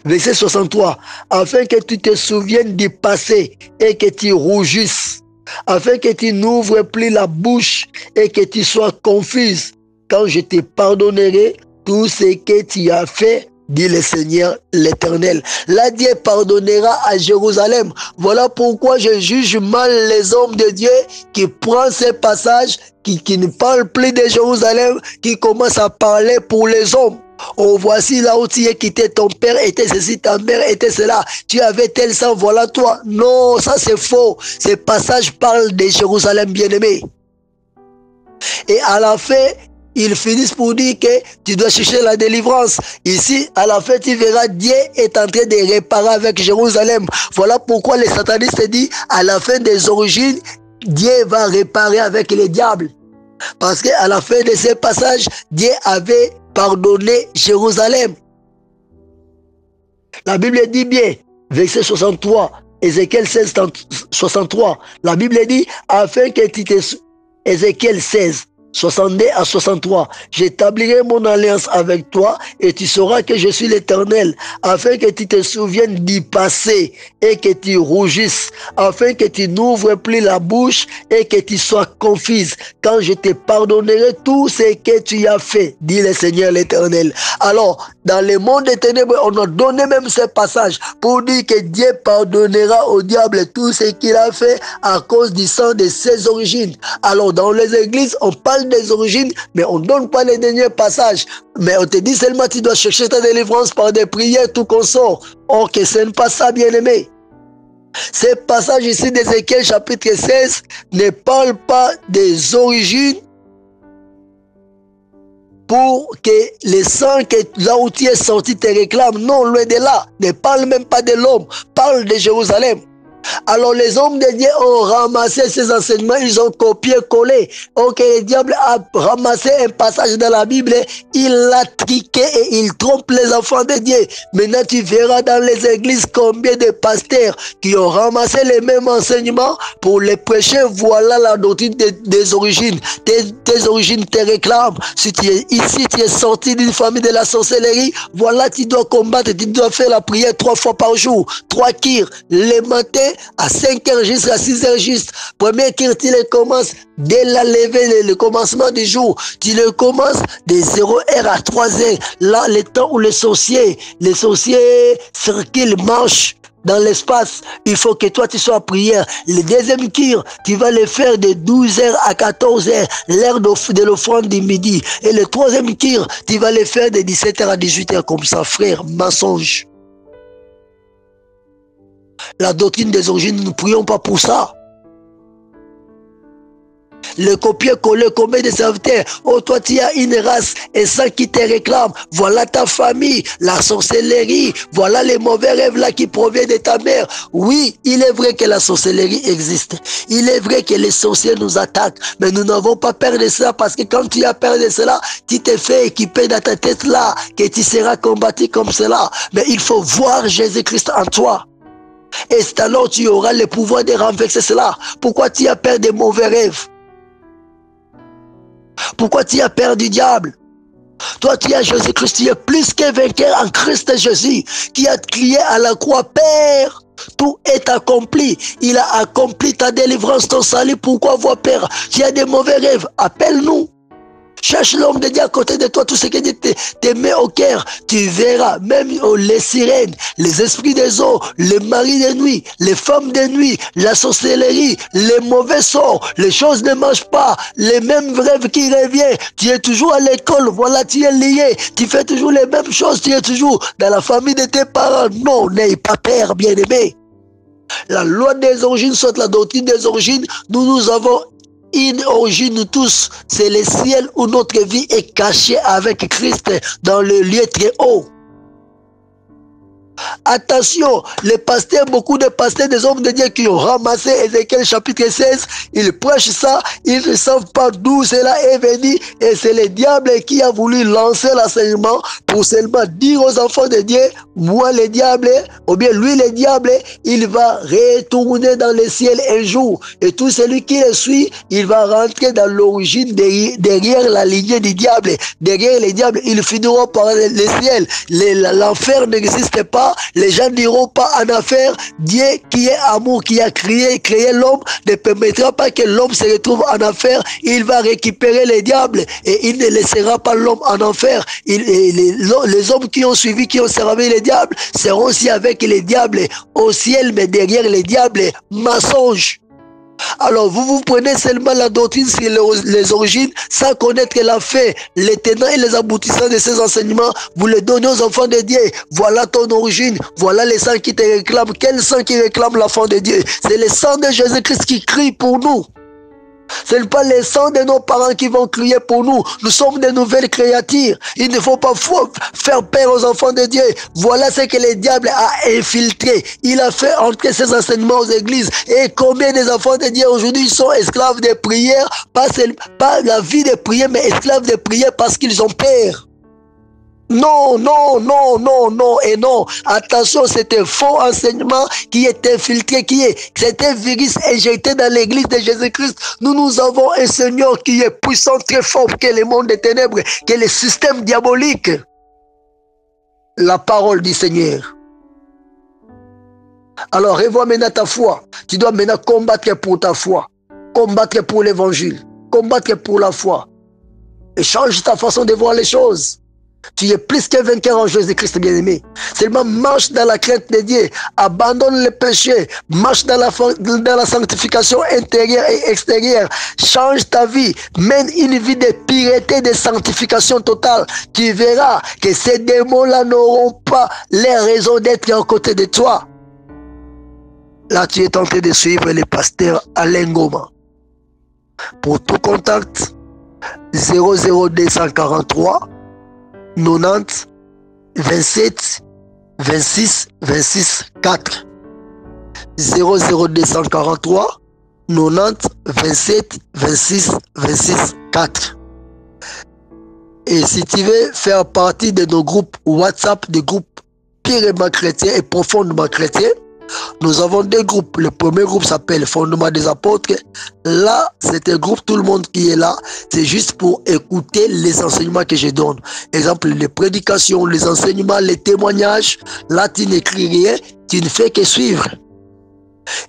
Verset 63. Afin que tu te souviennes du passé et que tu rougisses, afin que tu n'ouvres plus la bouche et que tu sois confuse, quand je te pardonnerai tout ce que tu as fait, dit le Seigneur l'Éternel. Là, Dieu pardonnera à Jérusalem. Voilà pourquoi je juge mal les hommes de Dieu qui prennent ces passages, qui ne parlent plus de Jérusalem, qui commencent à parler pour les hommes. Oh, voici là où tu es quitté, ton père était ceci, ta mère était cela, tu avais tel sang, voilà toi. Non, ça c'est faux. Ce passage parle de Jérusalem bien-aimé. Et à la fin, ils finissent pour dire que tu dois chercher la délivrance. Ici, à la fin, tu verras Dieu est en train de réparer avec Jérusalem. Voilà pourquoi les satanistes disent à la fin des origines, Dieu va réparer avec les diables. Parce qu'à la fin de ce passage, Dieu avait pardonné Jérusalem. La Bible dit bien, verset 63, Ézéchiel 16, 63, la Bible dit, afin que tu te... Ézéchiel 16, 62 à 63. J'établirai mon alliance avec toi et tu sauras que je suis l'Éternel, afin que tu te souviennes du passé et que tu rougisses, afin que tu n'ouvres plus la bouche et que tu sois confuse, quand je te pardonnerai tout ce que tu as fait, dit le Seigneur l'Éternel. Alors, dans le monde des ténèbres, on a donné même ce passage pour dire que Dieu pardonnera au diable tout ce qu'il a fait à cause du sang de ses origines. Alors, dans les églises, on parle des origines, mais on ne donne pas les derniers passages. Mais on te dit seulement tu dois chercher ta délivrance par des prières, tout consort. Or que ce n'est pas ça, bien-aimé. Ce passage ici d'Ézéchiel chapitre 16 ne parle pas des origines pour que le sang que là où tu es sorti te réclame. Non, loin de là. Ne parle même pas de l'homme. Parle de Jérusalem. Alors les hommes de Dieu ont ramassé ces enseignements, ils ont copié-collé. Ok, le diable a ramassé un passage dans la Bible, il l'a triqué et il trompe les enfants de Dieu. Maintenant tu verras dans les églises combien de pasteurs qui ont ramassé les mêmes enseignements pour les prêcher. Voilà la doctrine des origines. Tes origines te réclament. Si tu es ici, tu es sorti d'une famille de la sorcellerie, voilà, tu dois combattre, tu dois faire la prière 3 fois par jour, 3 kirs, les matins, à 5 heures juste, à 6 heures juste. Premier kir, tu le commences dès la levée, le commencement du jour. Tu le commences de 0 heure à 3 heures. Là, le temps où les sorciers circulent, marchent dans l'espace, il faut que toi tu sois en prière. Le deuxième kir, tu vas le faire de 12 heures à 14 heures, l'heure de l'offrande du midi. Et le troisième kir, tu vas le faire de 17 heures à 18 heures, comme ça, frère, mensonge. La doctrine des origines, nous ne prions pas pour ça. Le copier-coller, combien de serviteurs. Oh, toi, tu as une race et ça qui te réclame. Voilà ta famille, la sorcellerie. Voilà les mauvais rêves là qui proviennent de ta mère. Oui, il est vrai que la sorcellerie existe. Il est vrai que les sorciers nous attaquent. Mais nous n'avons pas peur de cela parce que quand tu as peur de cela, tu te fais équiper dans ta tête là que tu seras combattu comme cela. Mais il faut voir Jésus-Christ en toi. Et c'est alors tu auras le pouvoir de renverser cela. Pourquoi tu as peur des mauvais rêves? Pourquoi tu as peur du diable? Toi, tu as Jésus-Christ, tu es plus qu'un vainqueur en Christ Jésus, qui a crié à la croix, Père, tout est accompli. Il a accompli ta délivrance, ton salut. Pourquoi avoir peur? Tu as des mauvais rêves, appelle-nous. Cherche l'homme de Dieu à côté de toi, tout ce que Dieu te met au cœur. Tu verras, même les sirènes, les esprits des eaux, les maris de nuit, les femmes de nuit, la sorcellerie, les mauvais sorts, les choses ne marchent pas, les mêmes rêves qui reviennent. Tu es toujours à l'école, voilà, tu es lié, tu fais toujours les mêmes choses, tu es toujours dans la famille de tes parents. Non, n'aie pas peur, bien-aimé. La loi des origines, soit la doctrine des origines, nous avons une origine, nous tous, c'est le ciel où notre vie est cachée avec Christ dans le lieu très haut. Attention, les pasteurs, beaucoup de pasteurs, des hommes de Dieu qui ont ramassé Ézéchiel chapitre 16, ils prêchent ça, ils ne savent pas d'où cela est venu et c'est le diable qui a voulu lancer l'enseignement pour seulement dire aux enfants de Dieu, moi le diable, ou bien lui le diable, il va retourner dans le ciel un jour et tout celui qui le suit, il va rentrer dans l'origine derrière la lignée du diable. Derrière les diables, ils finiront par le ciel. L'enfer n'existe pas. Les gens n'iront pas en affaire. Dieu qui est amour, qui a créé l'homme, ne permettra pas que l'homme se retrouve en affaire. Il va récupérer les diables et il ne laissera pas l'homme en enfer. Les hommes qui ont suivi, qui ont servi les diables, seront aussi avec les diables au ciel, mais derrière les diables, mensonges. Alors vous prenez seulement la doctrine sur les origines sans connaître la fin, les tenants et les aboutissants de ces enseignements. Vous les donnez aux enfants de Dieu. Voilà ton origine, voilà les sangs qui te réclament. Quel sang qui réclame l'enfant de Dieu? C'est le sang de Jésus-Christ qui crie pour nous. Ce n'est pas les sangs de nos parents qui vont crier pour nous. Nous sommes des nouvelles créatures. Il ne faut pas faire peur aux enfants de Dieu. Voilà ce que le diable a infiltré. Il a fait entrer ses enseignements aux églises. Et combien des enfants de Dieu aujourd'hui sont esclaves des prières, pas la vie de prière, mais esclaves des prières parce qu'ils ont peur. Non, non, non, non, non et non. Attention, c'est un faux enseignement qui est infiltré, c'est un virus injecté dans l'église de Jésus-Christ. Nous avons un Seigneur qui est puissant, très fort, que le monde des ténèbres, que le système diabolique. La parole du Seigneur. Alors, revois maintenant ta foi. Tu dois maintenant combattre pour ta foi. Combattre pour l'évangile. Combattre pour la foi. Et change ta façon de voir les choses. Tu es plus que vainqueur en Jésus-Christ, bien-aimé. Seulement marche dans la crainte de Dieu. Abandonne le péché. Marche dans la sanctification intérieure et extérieure. Change ta vie. Mène une vie de pureté, de sanctification totale. Tu verras que ces démons-là n'auront pas les raisons d'être à côté de toi. Là, tu es tenté de suivre le pasteur Alain Ngoma. Pour tout contact, 00243 90 27 26 26 4 00243 90 27 26 26 4. Et si tu veux faire partie de nos groupes WhatsApp, des groupes purement chrétiens et profondément chrétiens, nous avons deux groupes. Le premier groupe s'appelle Fondement des Apôtres. Là, c'est un groupe, tout le monde qui est là, c'est juste pour écouter les enseignements que je donne. Exemple, les prédications, les enseignements, les témoignages. Là, tu n'écris rien, tu ne fais que suivre.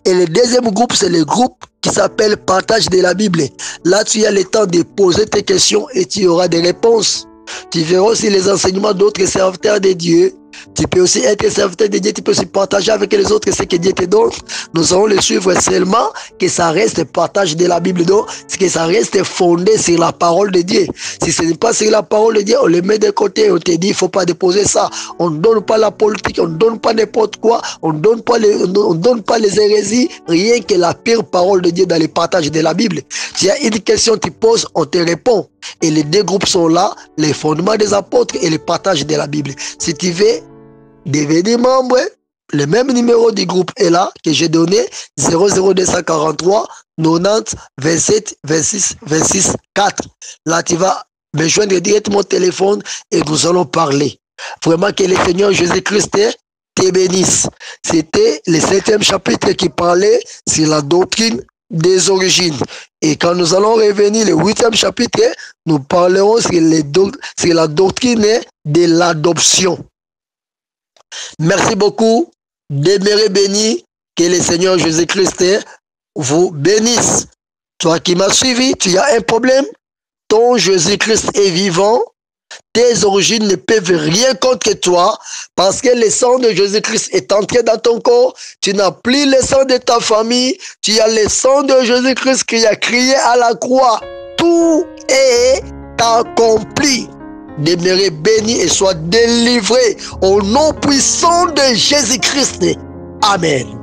Et le deuxième groupe, c'est le groupe qui s'appelle Partage de la Bible. Là, tu as le temps de poser tes questions et tu auras des réponses. Tu verras aussi les enseignements d'autres serviteurs de Dieu. Tu peux aussi être serviteur de Dieu, tu peux aussi partager avec les autres ce que Dieu te donne. Nous allons le suivre seulement que ça reste partage de la Bible, donc que ça reste fondé sur la parole de Dieu. Si ce n'est pas sur la parole de Dieu, on le met de côté, on te dit il ne faut pas déposer ça. On ne donne pas la politique, on ne donne pas n'importe quoi, on ne donne pas les hérésies, rien que la pire parole de Dieu dans les partages de la Bible. Tu as une question, tu poses, on te répond. Et les deux groupes sont là, les fondements des apôtres et les partages de la Bible. Si tu veux devenir membre, le même numéro du groupe est là, que j'ai donné, 00243 90 27 26 26 4. Là, tu vas me joindre directement au téléphone et nous allons parler. Vraiment que le Seigneur Jésus-Christ te bénisse. C'était le 7e chapitre qui parlait sur la doctrine des origines. Et quand nous allons revenir le 8e chapitre, nous parlerons sur la doctrine de l'adoption. Merci beaucoup. Demeurez bénis. Que le Seigneur Jésus-Christ vous bénisse. Toi qui m'as suivi, tu as un problème. Ton Jésus-Christ est vivant. Tes origines ne peuvent rien contre toi parce que le sang de Jésus-Christ est entré dans ton corps. Tu n'as plus le sang de ta famille. Tu as le sang de Jésus-Christ qui a crié à la croix. Tout est accompli. Demeurez bénis et sois délivrés au nom puissant de Jésus-Christ. Amen.